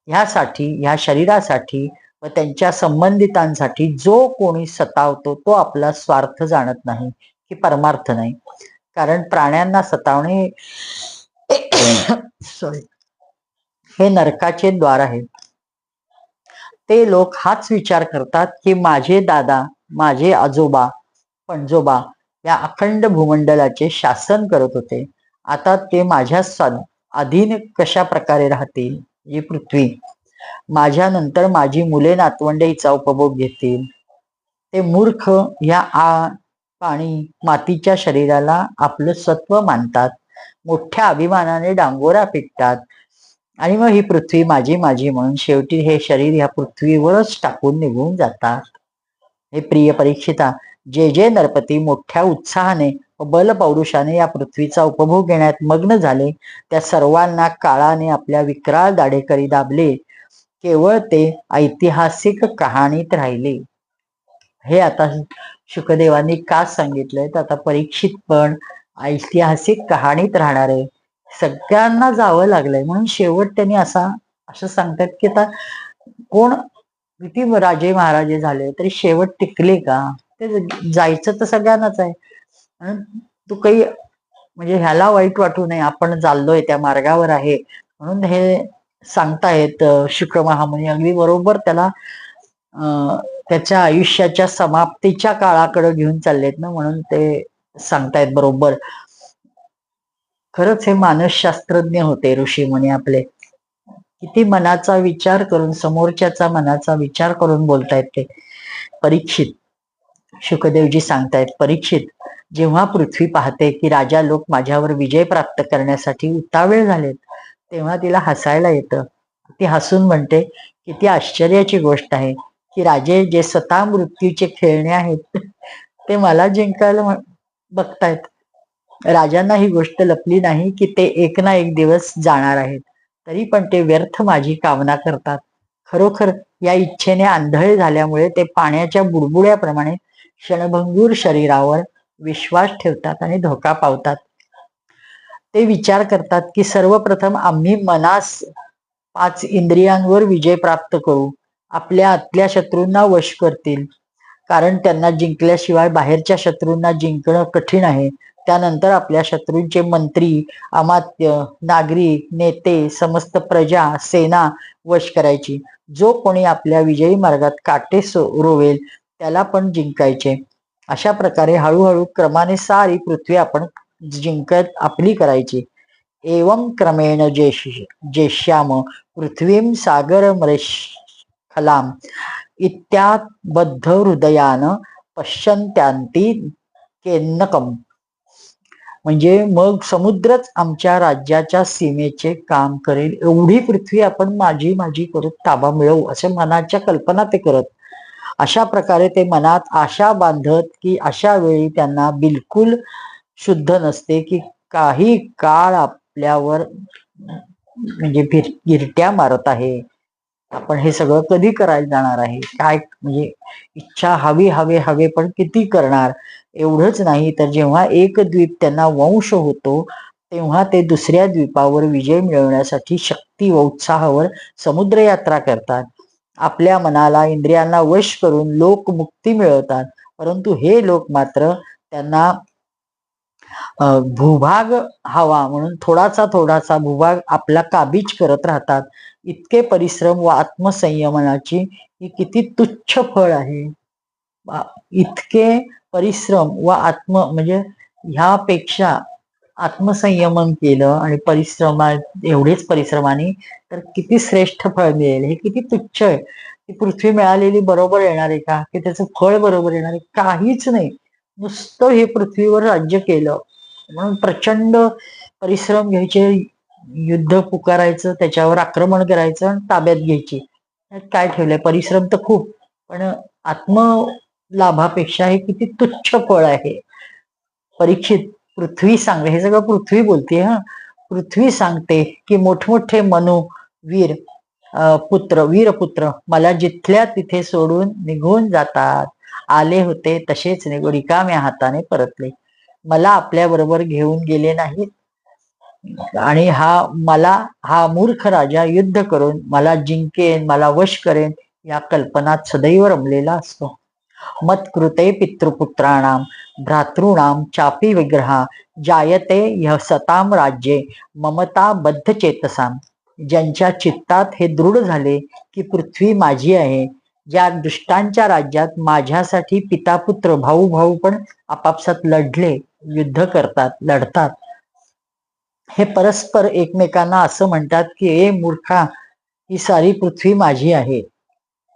ह्या शरीरासाठी व त्यांच्या संबंधितांसाठी जो कोणी सतावतो तो आपला स्वार्थ जाणत नाही की परमार्थ नाही. कारण प्राण्यांना सतावणे सॉरी हे नरकाचे द्वार आहे. ते लोक हाच विचार करतात की माझे दादा, माझे आजोबा पणजोबा या अखंड भूमंडलाचे शासन करत होते. आता ते माझ्या अधीन कशा प्रकारे राहतील. ही पृथ्वी माझ्यानंतर माझी मुले नातवंडे हिचा उपभोग घेतील. ते मूर्ख या पाणी मातीच्या शरीराला आपलं सत्व मानतात. मोठ्या अभिमानाने डांगोरा पिटतात आणि मग ही पृथ्वी माझी माझी म्हणून शेवटी हे शरीर ह्या पृथ्वीवरच टाकून निघून जातात. हे प्रिय परीक्षिता, जे जे नरपती मोठ्या उत्साहाने व बल पौरुषाने या पृथ्वीचा उपभोग घेण्यात मग्न झाले, त्या सर्वांना काळाने आपल्या विक्राळ दाढेकरी दाबले. केवळ ते ऐतिहासिक कहाणीत राहिले. हे आता शुकदेवांनी का सांगितलंय तर आता परीक्षित पण ऐतिहासिक कहाणीत राहणार आहे. सगळ्यांना जावं लागलंय म्हणून शेवट त्यांनी असं सांगतात की आता कोण किती राजे महाराजे झाले तरी शेवट टिकले का. ते जायचं तर सगळ्यांनाच आहे. तू काही म्हणजे ह्याला वाईट वाटू नये, आपण चाललोय त्या मार्गावर आहे म्हणून हे सांगतायत शुक्र महामुनी. अगदी बरोबर त्याला त्याच्या आयुष्याच्या समाप्तीच्या काळाकडे घेऊन चाललेत ना, म्हणून ते सांगतायत बरोबर. खरंच हे मानसशास्त्रज्ञ होते ऋषीमुनी आपले. किती मनाचा विचार करून, समोरच्याचा मनाचा विचार करून बोलतायत ते. परीक्षित, शुकदेवजी सांगतायत, परीक्षित, जेव्हा पृथ्वी पाहते की राजा लोक माझ्यावर विजय प्राप्त करण्यासाठी उतावीळ झालेत, तेव्हा तिला हसायला येतं. ती हसून म्हणते, किती आश्चर्याची गोष्ट आहे की राजे जे स्वतः मृत्यूचे खेळणे आहेत ते मला जिंकायला बघतायत. राजांना ही गोष्ट लपली नाही की ते एक ना एक दिवस जाणार आहेत, तरी पण ते व्यर्थ माझी कामना करतात. खरोखर या इच्छेने आंधळे झाल्यामुळे ते पाण्याच्या बुडबुड्याप्रमाणे क्षणभंगूर शरीरावर विश्वास ठेवतात आणि धोका पावतात. ते विचार करतात की सर्वप्रथम आम्ही मनास 5 इंद्रियांवर विजय प्राप्त करू. आपल्या आतल्या शत्रूंना वश करतील, कारण त्यांना जिंकल्याशिवाय बाहेरच्या शत्रूंना जिंकणं कठीण आहे. त्यानंतर आपल्या शत्रूंचे मंत्री, अमात्य, नागरिक, नेते, समस्त प्रजा, सेना वश करायची. जो कोणी आपल्या विजयी मार्गात काटे रोवेल त्याला पण जिंकायचे. अशा प्रकारे हळूहळू क्रमाने सारी पृथ्वी आपण जिंकत आपली करायची. एवं क्रमेण जेष्याम पृथ्वीम सागरमरेशखलाम इत्याबद्ध हृदयान पश्यन्त्यांती केन्नकम. म्हणजे मग समुद्रच आमच्या राज्याच्या सीमेचे काम करेल एवढी पृथ्वी आपण माझी माझी करत ताबा मिळवू, असे मनाच्या कल्पना ते करत. अशा प्रकारे ते मनात आशा बांधत की अशा वेळी त्यांना बिलकुल शुद्ध नसते की काही काळ आपल्यावर म्हणजे गिरट्या मारत आहे. आपण हे सगळं कधी करायला जाणार आहे, काय म्हणजे इच्छा हवी हवे हवे पण किती करणार. एवढंच नाही तर जेव्हा एक द्वीप त्यांना वंश होतो तेव्हा ते दुसऱ्या द्वीपावर विजय मिळवण्यासाठी शक्ती व उत्साहावर समुद्र यात्रा करतात. आपल्या मनाला इंद्रियांना वश करून लोक मुक्ती मिळवतात, परंतु हे लोक मात्र त्यांना भूभाग हवा म्हणून थोडासा थोडासा भूभाग आपला काबीज करत राहतात. इतके परिश्रम व आत्मसंयमनाची ही किती तुच्छ फळ आहे. इतके परिश्रम व म्हणजे ह्यापेक्षा आत्मसंयमन केलं आणि एवढेच परिश्रमाने तर किती श्रेष्ठ फळ मिळेल. हे किती तुच्छ आहे. ती पृथ्वी मिळालेली बरोबर येणार आहे का, की त्याचं फळ बरोबर येणार आहे? काहीच नाही. नुसतं हे पृथ्वीवर राज्य केलं म्हणून प्रचंड परिश्रम घ्यायचे, युद्ध पुकारायचं, त्याच्यावर आक्रमण करायचं आणि ताब्यात घ्यायची. काय ठेवलंय? परिश्रम तर खूप, पण आत्मलाभापेक्षा हे किती तुच्छ फळ आहे. परीक्षित, पृथ्वी सांगते, हे सगळं पृथ्वी बोलते. पृथ्वी सांगते की मोठमोठे वीर वीरपुत्र मला जिथल्या तिथे सोडून निघून जातात. आले होते तसेच रिकाम्या हाताने परतले. मला आपल्या बरोबर घेऊन गेले नाहीत आणि हा मूर्ख राजा युद्ध करून मला जिंकेन, मला वश करेन या कल्पनात सदैव रमलेला असतो. मत्कृते पितृपुत्राणाम भ्रातॄणाम चापी विग्रहा जायते सताम राज्ये ममता बद्ध चेतसाम. ज्यांच्या चित्तात हे दृढ झाले की पृथ्वी माझी आहे, ज्या दुष्टांच्या राज्यात माझ्यासाठी पितापुत्र भाऊ भाऊ पण आपापसात युद्ध करतात, लढतात. हे परस्पर एकमेकांना असं म्हणतात की ए मूर्खा, ही सारी पृथ्वी माझी आहे,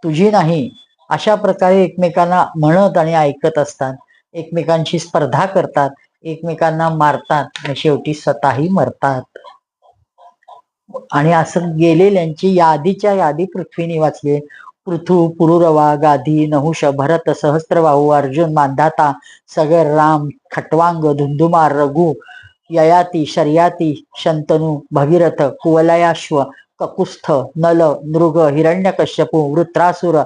तुझी नाही. अशा प्रकारे एकमेकांना म्हणत आणि ऐकत असतात. एकमेकांशी स्पर्धा करतात, एकमेकांना मारतात आणि शेवटी स्वतःही मरतात. आणि असं गेलेल्यांची यादीच्या यादी पृथ्वीने वाचली. पृथू, पुरुरवा, गाधी, नहुष, भरत, सहस्त्रबाहू, अर्जुन, मांधाता, सगर, राम, खट्वांग, धुंधुमार, रघु, ययाती, शर्याती, शंतनू, भगीरथ, कुवलयाश्व, ककुस्थ, नल, नृग, हिरण्यकश्यपू, वृत्रासुर,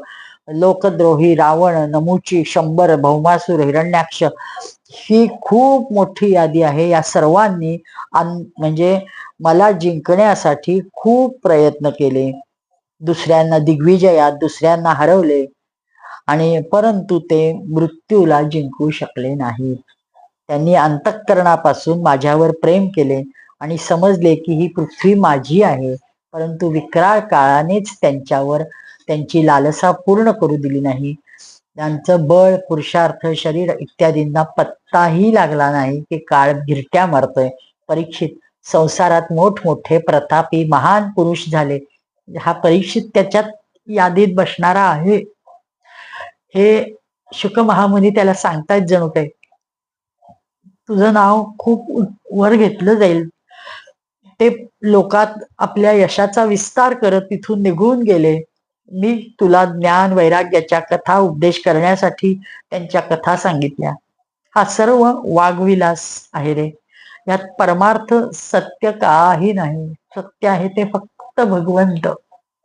लोकद्रोही, रावण, नमुची, शंबर, भौमासुर, हिरण्याक्ष. ही खूप मोठी यादी आहे. या सर्वांनी म्हणजे मला जिंकण्यासाठी खूप प्रयत्न केले, दुसऱ्यांना दिग्विजयात दुसऱ्यांना हरवले, आणि परंतु ते मृत्यूला जिंकू शकले नाही. त्यांनी अंतःकरणापासून माझ्यावर प्रेम केले आणि समजले की ही पृथ्वी माझी आहे, परंतु विकराळ काळानेच त्यांची लालसा पूर्ण करू दिली नाही. त्यांचं बळ, पुरुषार्थ, शरीर इत्यादींना पत्ताही लागला नाही की काळ गिरट्या मारतोय. परीक्षित, संसारात मोठमोठे प्रतापी महान पुरुष झाले. हा परीक्षित त्याच्यात यादीत बसणारा आहे. हे शुक महामुनी त्याला सांगतायत, जणू काय तुझं नाव खूप वर घेतलं जाईल. ते लोकात आपल्या यशाचा विस्तार करत तिथून निघून गेले. मी तुला ज्ञान वैराग्याच्या कथा उपदेश करण्यासाठी त्यांच्या कथा सांगितल्या. हा सर्व वाग्विलास आहे रे. यात परमार्थ सत्य काही नाही. सत्य आहे ते फक्त भगवंत,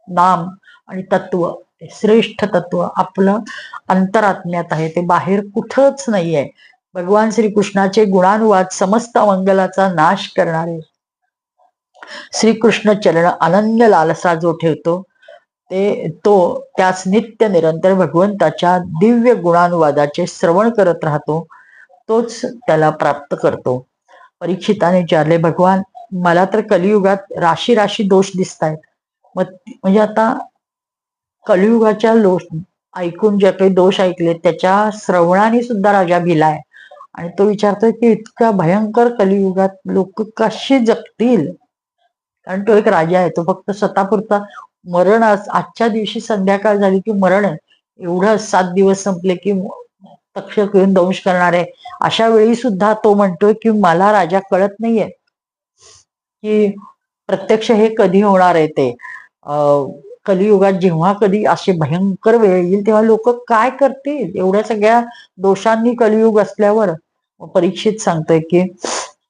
नाम आणि तत्व, श्रेष्ठ तत्व आपलं अंतरात्म्यात आहे, ते बाहेर कुठंच नाहीये. भगवान श्रीकृष्णाचे गुणानुवाद समस्त मंगलाचा नाश करणारे. श्रीकृष्ण चरण अनन्य लालसा जो ठेवतो त्यास नित्य निरंतर भगवंताच्या दिव्य गुणानुवादाचे श्रवण करत राहतो, तोच त्याला प्राप्त करतो. परीक्षिताने विचारले, भगवान, मला तर कलियुगात राशी राशी दोष दिसत आहेत. म्हणजे आता कलियुगाच्या ऐकून जे काही दोष ऐकले त्याच्या श्रवणाने सुद्धा राजा भिलाय आणि तो विचारतोय की इतका भयंकर कलियुगात लोक कशी जगतील. कारण तो एक राजा आहे, तो फक्त स्वतःपुरता मरण, आजच्या दिवशी संध्याकाळ झाली की मरण आहे, एवढं 7 दिवस संपले की तक्षक येऊन दंश करणार आहे. अशा वेळी सुद्धा तो म्हणतोय की मला राजा कळत नाहीये की प्रत्यक्ष हे कधी होणार आहे. ते कलियुगात जेव्हा कधी असे भयंकर वेळ येईल तेव्हा लोक काय करतील एवढ्या सगळ्या दोषांनी कलियुग असल्यावर. परीक्षित सांगतोय की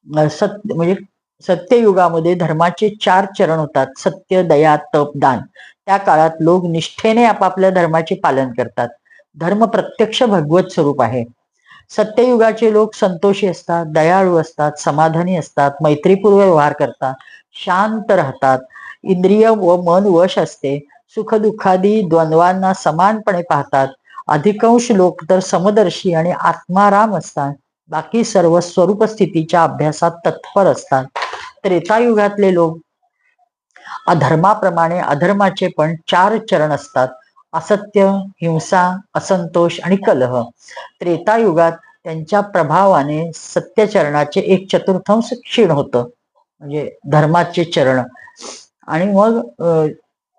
म्हणजे सत्ययुगामध्ये धर्माचे 4 चरण होतात: सत्य, दया, तप, दान. त्या काळात लोक निष्ठेने आपापल्या धर्माचे पालन करतात. धर्म प्रत्यक्ष भगवत स्वरूप आहे. सत्ययुगाचे लोक संतोषी असतात, दयाळू असतात, समाधानी असतात, मैत्रीपूर्व व्यवहार करतात, शांत राहतात, इंद्रिय व मन वश असते, सुखदुःखादी द्वंद्वांना समानपणे पाहतात. अधिकांश लोक तर समदर्शी आणि आत्माराम असतात. बाकी सर्व स्वरूप स्थितीच्या अभ्यासात तत्पर असतात. त्रेतायुगातले लोक अधर्माप्रमाणे अधर्माचे पण 4 चरण असतात: असत्य, हिंसा, असंतोष आणि कलह. त्रेतायुगात त्यांच्या प्रभावाने सत्यचरणाचे 1/4 क्षीण होतं, म्हणजे धर्माचे चरण. आणि मग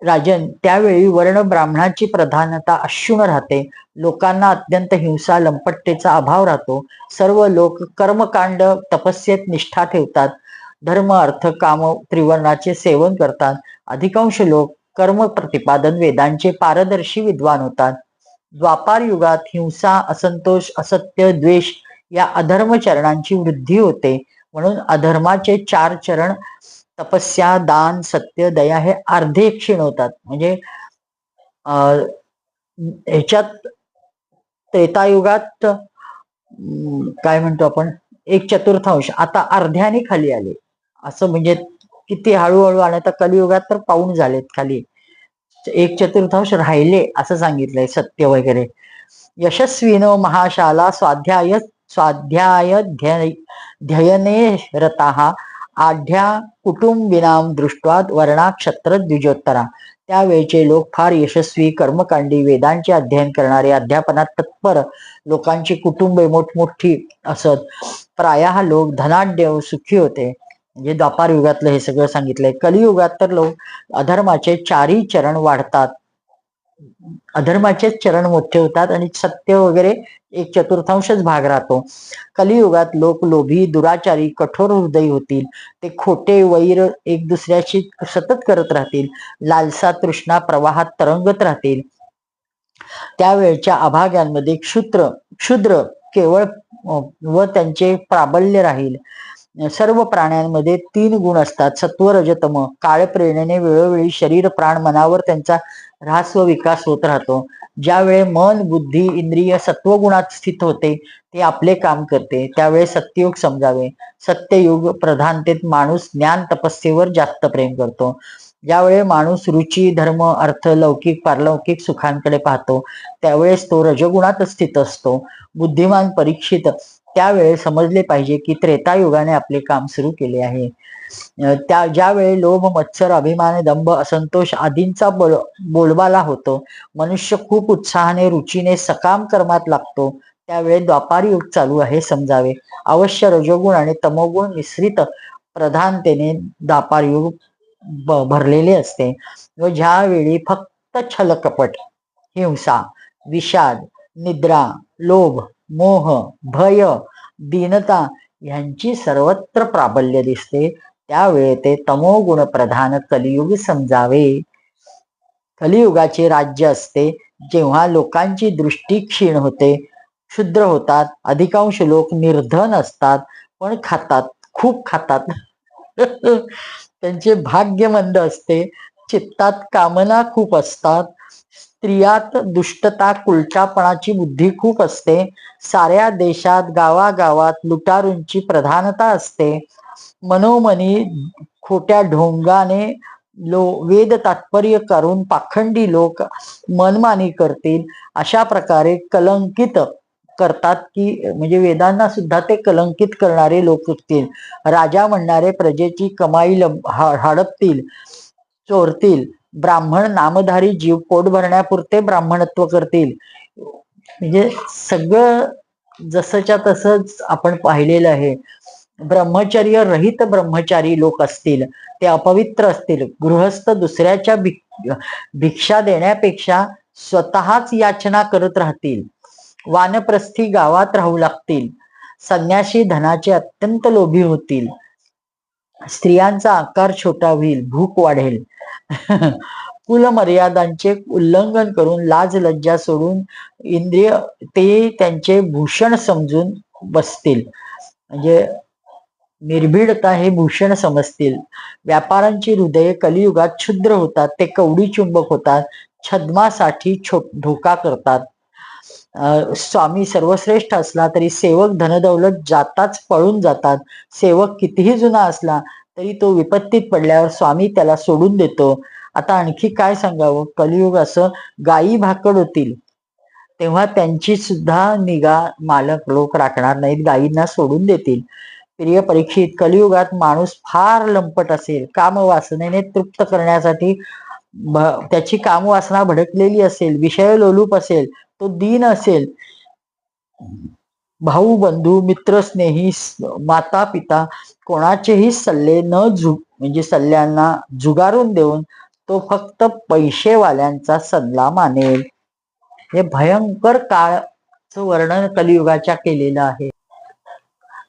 राजन, त्यावेळी वर्ण ब्राह्मणाची प्रधानता अक्षुण्ण राहते. लोकांना अत्यंत हिंसा, लंपटतेचा अभाव राहतो. सर्व लोक कर्मकांड, तपस्येत निष्ठा ठेवतात. धर्म, अर्थ, काम त्रिवर्णाचे सेवन करतात. अधिकांश लोक कर्म प्रतिपादन वेदांचे पारदर्शी विद्वान होतात. द्वापार युगात हिंसा, असंतोष, असत्य, द्वेष या अधर्म चरणांची वृद्धी होते. म्हणून अधर्माचे 4 चरण तपस्या, दान, सत्य, दया हे अर्धे क्षीण होतात. म्हणजे ह्याच्यात त्रेतायुगात काय म्हणतो आपण 1/4 आता अर्ध्याने खाली आले. असं म्हणजे किती हळूहळू आले, तर कलियुगात तर पाऊण झालेत खाली. 1/4 राहिले असं सांगितलंय सत्य वगैरे. यशस्वीनो महाशाला स्वाध्याय ध्ययने रताः आढ्या कुटुंबिनाम दृष्ट्वा वर्णाक्षत्र द्विजोत्तरा. त्यावेळचे लोक फार यशस्वी, कर्मकांडी, वेदांचे अध्ययन करणारे, अध्यापनात तत्पर, लोकांची कुटुंबे मोठमोठी असत. प्रायः लोक धनाढ्य, सुखी होते. म्हणजे द्वापार युगातलं हे सगळं सांगितलंय. कलियुगात तर लोक अधर्माचे 4ही चरण वाढतात, अधर्माचे चरण मोठे होतात आणि सत्य वगैरे 1/4 भाग राहतो. कलियुगात लोक लोभी, दुराचारी, कठोर हृदयी होतील. ते खोटे, वैर एक दुसऱ्याशी सतत करत राहतील. लालसा, तृष्णा प्रवाहात तरंगत राहतील. त्यावेळच्या अभाग्यांमध्ये क्षुद्र केवळ व त्यांचे प्राबल्य राहील. सर्व प्राण्यांमध्ये 3 गुण असतात: सत्व, रज, तम. काळ प्रेरणेने वेळोवेळी शरीर, प्राण, मनावर त्यांचा ऱ्हास व विकास होत राहतो. ज्यावेळे मन, बुद्धी, इंद्रिय सत्वगुणात स्थित होते, ते आपले काम करते, त्यावेळे सत्ययुग समजावे. सत्ययुग प्रधानतेत माणूस ज्ञान तपस्येवर जास्त प्रेम करतो. ज्यावेळे माणूस रुची, धर्म, अर्थ, लौकिक, पारलौकिक सुखांकडे पाहतो, त्यावेळेस तो रजगुणात स्थित असतो. बुद्धिमान परीक्षित त्यावेळे समजले पाहिजे की त्रेतायुगाने आपले काम सुरू केले आहे. ज्यावेळी लोभ, मत्सर, अभिमान, दंभ, असंतोष आदींचा बोलबाला होतो, मनुष्य खूप उत्साहाने, रुचीने सकाम कर्मात लागतो, त्यावेळी द्वापार युग चालू आहे समजावे. अवश्य रजोगुण आणि तमोगुण मिश्रित प्रधानतेने द्वापार युग भरलेले असते व ज्यावेळी फक्त छल, कपट, हिंसा, विषाद, निद्रा, लोभ, मोह, भय, दीनता यांची सर्वत्र प्राबल्य दिसते, त्यावेळे ते तमोगुण प्रधान कलियुग समजावे. कलियुगाचे राज्य असते जेव्हा लोकांची दृष्टी क्षीण होते, क्षुद्र होतात. अधिकांश लोक निर्धन असतात, पण खातात, खूप खातात. त्यांचे भाग्य मंद असते. चित्तात कामना खूप असतात. स्त्रियात दुष्टता, कुलटापणाची बुद्धी खूप असते. साऱ्या देशात, गावागावात लुटारूंची प्रधानता असते. मनोमनी खोट्या ढोंगाने वेद तात्पर्य करून पाखंडी लोक मनमानी करतील. अशा प्रकारे कलंकित करतात की म्हणजे वेदांना सुद्धा ते कलंकित करणारे लोक असतील. राजा म्हणणारे प्रजेची कमाई हडपतील, चोरतील. ब्राह्मण नामधारी जीव पोट भरण्यापुरते ब्राह्मणत्व करतील. म्हणजे सगळं जसंच्या तसंच आपण पाहिलेलं आहे. ब्रह्मचर्य रहित ब्रह्मचारी लोक असतील, ते अपवित्र असतील. गृहस्थ दुसऱ्याच्या भिक्षा देण्यापेक्षा स्वतःच याचना करत राहतील. वानप्रस्थी गावात राहू लागतील. संन्यासी धनाचे अत्यंत लोभी होतील. स्त्रियांचा आकार छोटा होईल, भूक वाढेल. कुलमर्यादांचे उल्लंघन करून, लाज लज्जा सोडून इंद्रिय ते त्यांचे भूषण समजून बसतील. म्हणजे निर्भीडता हे भूषण समजतील. व्यापारांची हृदये कलियुगात क्षुद्र होतात, ते कवडी चुंबक होतात, छद्मासाठी धोका करतात. स्वामी सर्वश्रेष्ठ असला तरी सेवक धनदौलत जाताच पळून जातात. सेवक कितीही जुना असला तरी तो विपत्तीत पडल्यावर स्वामी त्याला सोडून देतो. आता आणखी काय सांगावं, कलियुग असं गायी भाकड होतील तेव्हा त्यांची सुद्धा निगा मालक लोक राखणार नाहीत, गायींना सोडून देतील. प्रिय परीक्षित, कलियुगात माणूस फार लंपट असेल, कामवासनेने तृप्त करण्यासाठी त्याची कामवासना भडकलेली असेल, विषय लोलूप असेल, तो दीन असेल, भाऊ बंधू मित्र स्नेही माता पिता कोणाचेही सल्ले न म्हणजे सल्ल्यांना जुगारून देऊन तो फक्त पैसेवाल्यांचा सल्ला मानेल. हे भयंकर काळचं वर्णन कलियुगाच्या केलेलं आहे.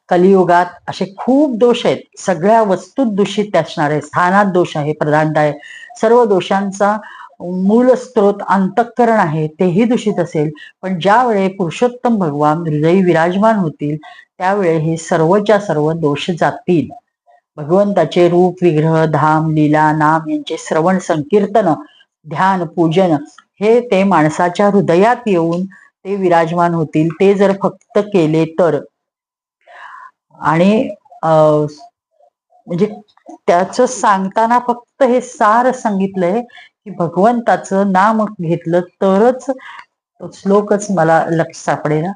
कलियुगात असे खूप दोष आहेत, सगळ्या वस्तूत दूषित असणारे, स्थानात दोष आहे, प्रधानता आहे, सर्व दोषांचा मूळ स्त्रोत अंतःकरण आहे, तेही दूषित असेल. पण ज्या वेळी पुरुषोत्तम भगवान हृदयी विराजमान होतील त्यावेळी हे सर्वच्या सर्व दोष जातील. भगवंताचे रूप, विग्रह, धाम, लीला, नाम यांचे श्रवण, संकीर्तन, ध्यान, पूजन हे ते माणसाच्या हृदयात येऊन ते विराजमान होतील. ते जर फक्त केले तर, आणि म्हणजे त्याच सांगताना फक्त हे सार सांगितलंय की भगवंताचं नाम घेतलं तरच, श्लोकच मला लक्ष सापडेना,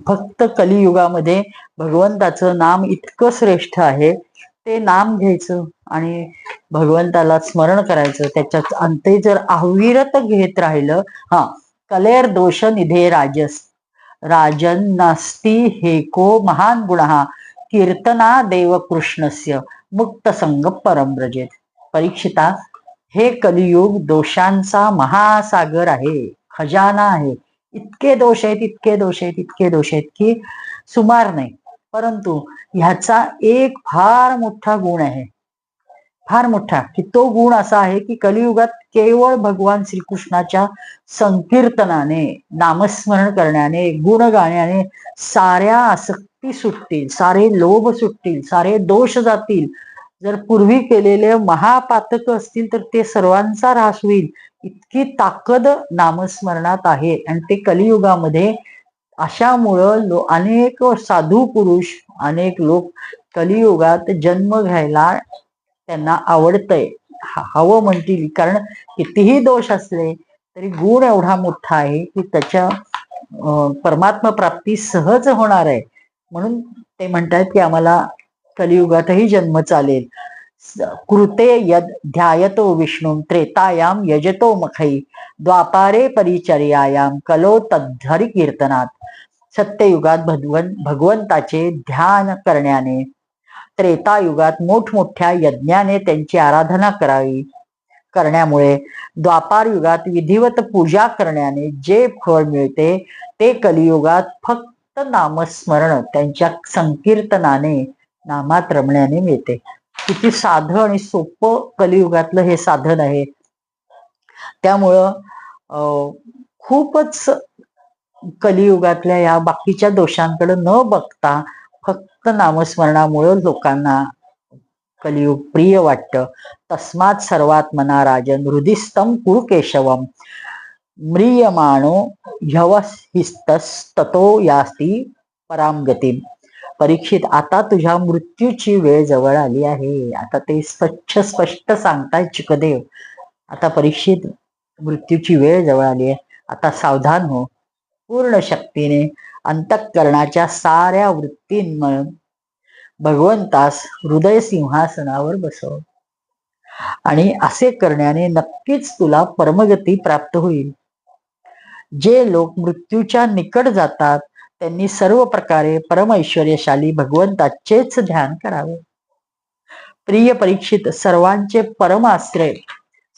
फक्त कलियुगामध्ये भगवंताचं नाम इतकं श्रेष्ठ आहे, ते नाम घ्यायचं आणि भगवंताला स्मरण करायचं. त्याच्यात अंते जर अविरत घेत राहिलं, कलेर दोष निधे राजन नास्ती हेको महान गुणः कीर्तना देव कृष्णस्य मुक्त संग परम व्रजेत. परीक्षिता, हे कलियुग दोषांचा महासागर आहे, खजाना आहे. इतके दोष आहेत, इतके दोष आहेत, इतके दोष आहेत की सुमार नाही. परंतु ह्याचा एक फार मोठा गुण आहे, फार मोठा, की तो गुण असा आहे की कलियुगात केवळ भगवान श्रीकृष्णाच्या संकीर्तनाने, नामस्मरण करण्याने, गुण गाण्याने साऱ्या आसक्ती सुटतील, सारे लोभ सुटतील, सारे दोष जातील. जर पूर्वी केलेले महापातक असतील तर ते सर्वांचा ऱ्हास होईल. इतकी ताकद नामस्मरणात आहे. आणि ते कलियुगामध्ये अशामुळं अनेक साधू पुरुष, अनेक लोक कलियुगात जन्म घ्यायला त्यांना आवडतंय, हवं म्हणतील. कारण कितीही दोष असले तरी गुण एवढा मोठा आहे की त्याच्या परमात्मा प्राप्ती सहज होणार आहे. म्हणून ते म्हणतात की आम्हाला कलियुगातही जन्म चालेल. कृते यद ध्यायतो विष्णू त्रेतायाम यजतो मखई द्वापारे परिचर्यायाम कलो तद्धरी कीर्तनात. सत्ययुगात भगवंताचे ध्यान करण्याने, त्रेतायुगात मोठमोठ्या यज्ञाने त्यांची आराधना करण्यामुळे, द्वापार युगात विधिवत पूजा करण्याने जे फळ मिळते ते कलियुगात फक्त नामस्मरण, त्यांच्या संकीर्तनाने, नामात रमण्याने मिळते. किती साधं आणि सोपं कलियुगातलं हे साधन आहे. त्यामुळं खूपच कलियुगातल्या या बाकीच्या दोषांकडे न बघता फक्त नामस्मरणामुळे लोकांना कलियुग प्रिय वाटतं. तस्मात सर्वात मना राजन हृदिस्थम कुरु केशवम म्रियमाणो ह्यवहिस्तस्तो यास्ती परामगती. परीक्षित, आता तुझ्या मृत्यूची वेळ जवळ आली आहे. आता ते स्पष्ट सांगताय चिकदेव. आता परीक्षित, मृत्यूची वेळ जवळ आली आहे, आता सावधान हो. पूर्ण शक्तीने अंतःकरणाच्या साऱ्या वृत्तींमुळे भगवंतास हृदय सिंहासनावर बसव. आणि असे करण्याने नक्कीच तुला परमगती प्राप्त होईल. जे लोक मृत्यूच्या निकट जातात त्यांनी सर्व प्रकारे परमैश्वर्यशाली भगवंताचेच ध्यान करावे. प्रिय परीक्षित, सर्वांचे परमाश्रय,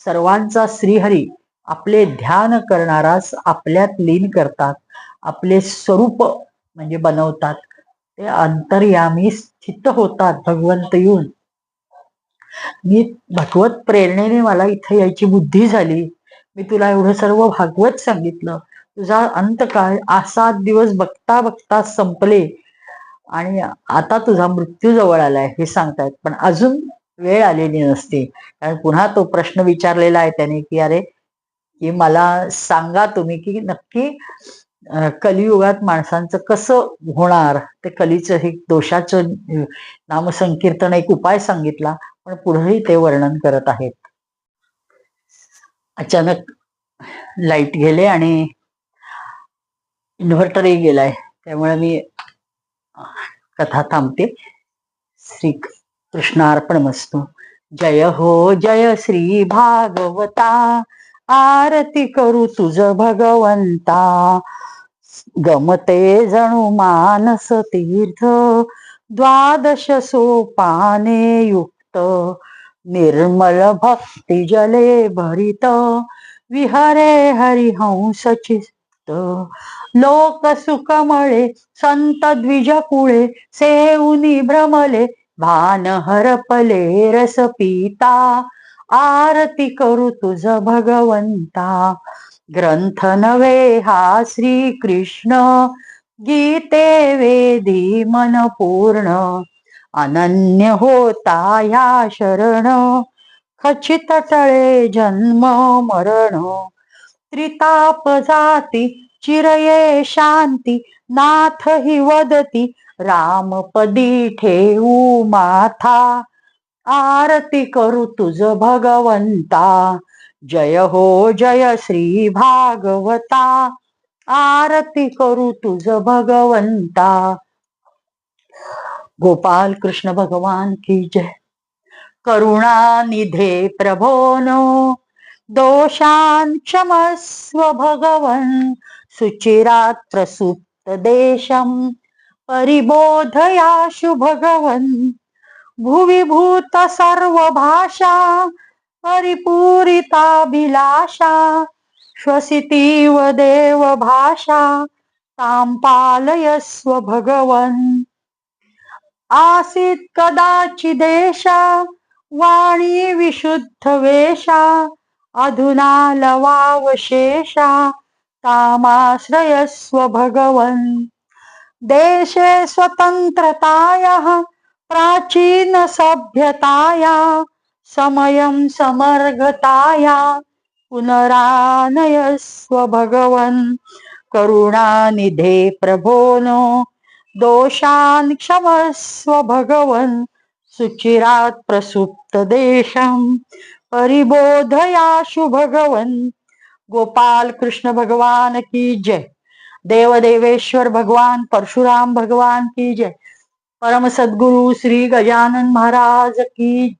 सर्वांचा श्रीहरी आपले ध्यान करणारास आपल्यात लीन करतात, आपले स्वरूप म्हणजे बनवतात. ते अंतर्यामी स्थित होतात भगवंत येऊन. मी भगवत प्रेरणेने मला इथे यायची बुद्धी झाली. मी तुला एवढं सर्व भागवत सांगितलं. तुझा अंतकाळ 7 दिवस बघता बघता संपले आणि आता तुझा मृत्यू जवळ आलाय हे सांगतायत. पण अजून वेळ आलेली नसते. कारण पुन्हा तो प्रश्न विचारलेला आहे त्याने की अरे, की मला सांगा तुम्ही की नक्की कलियुगात माणसांचं कसं होणार ते कलीचं हे दोषाचं नामसंकीर्तन एक उपाय सांगितला, पण पुढेही ते वर्णन करत आहेत. अचानक लाईट गेले आणि इन्व्हर्टरही गेलाय, त्यामुळे मी कथा थांबते. श्री कृष्णार्पणमस्तु. जय हो जय श्री भागवता, आरती करू तुझ भगवंता. गमते जणू मानस तीर्थ, द्वादश सोपाने युक्त. निर्मल भक्ती जले भरित, विहरे हरिहंस चित्त. लोक सुखमळे संत द्विज कुळे, सेऊनी भ्रमले भान हरपले रस पिता. आरती करू तुझ भगवंता. ग्रंथ नव्हे हा श्री कृष्ण, गीते वेदी मन पूर्ण. अनन्य होता या शरण, खचित टळे जन्म मरण. त्रिताप जाती चिरये शांती, नाथ हि वदती रामपदी ठेवू माथा. आरती करू तुझ भगवंता. जय हो जय श्री भागवता, आरती करू तुझ भगवंता. गोपाल कृष्ण भगवान की जय. करुणा निधे प्रभोनो, दोषान् क्षमस्व भगवन्. सुचिरात् प्रसुप्त देशं, परिबोधयाशु भगवन्. भुवि भूत सर्वभाषा, परिपूरिताभिलाषा. श्वसितीव देव भाषा, तां पालयस्व भगवन्. आसीत् कदाचिदेषा, वाणी विशुद्ध वेषा. अधुना लवावशेषा, तामाश्रयस्व भगवन्. देशे स्वतन्त्रतायाः, प्राचीन सभ्यताया. समयं समर्गताया, पुनरानयस्व भगवन्. करुणानिधे प्रभोनो, दोषान् क्षमस्व भगवन्. सुचिरात् प्रसुप्त देशं, परिबोधयाशु भगवन्. गोपाल कृष्ण भगवान की जय. देवदेवेश्वर भगवान परशुराम भगवान की जय. परम सद्गुरु श्री गजानन महाराज की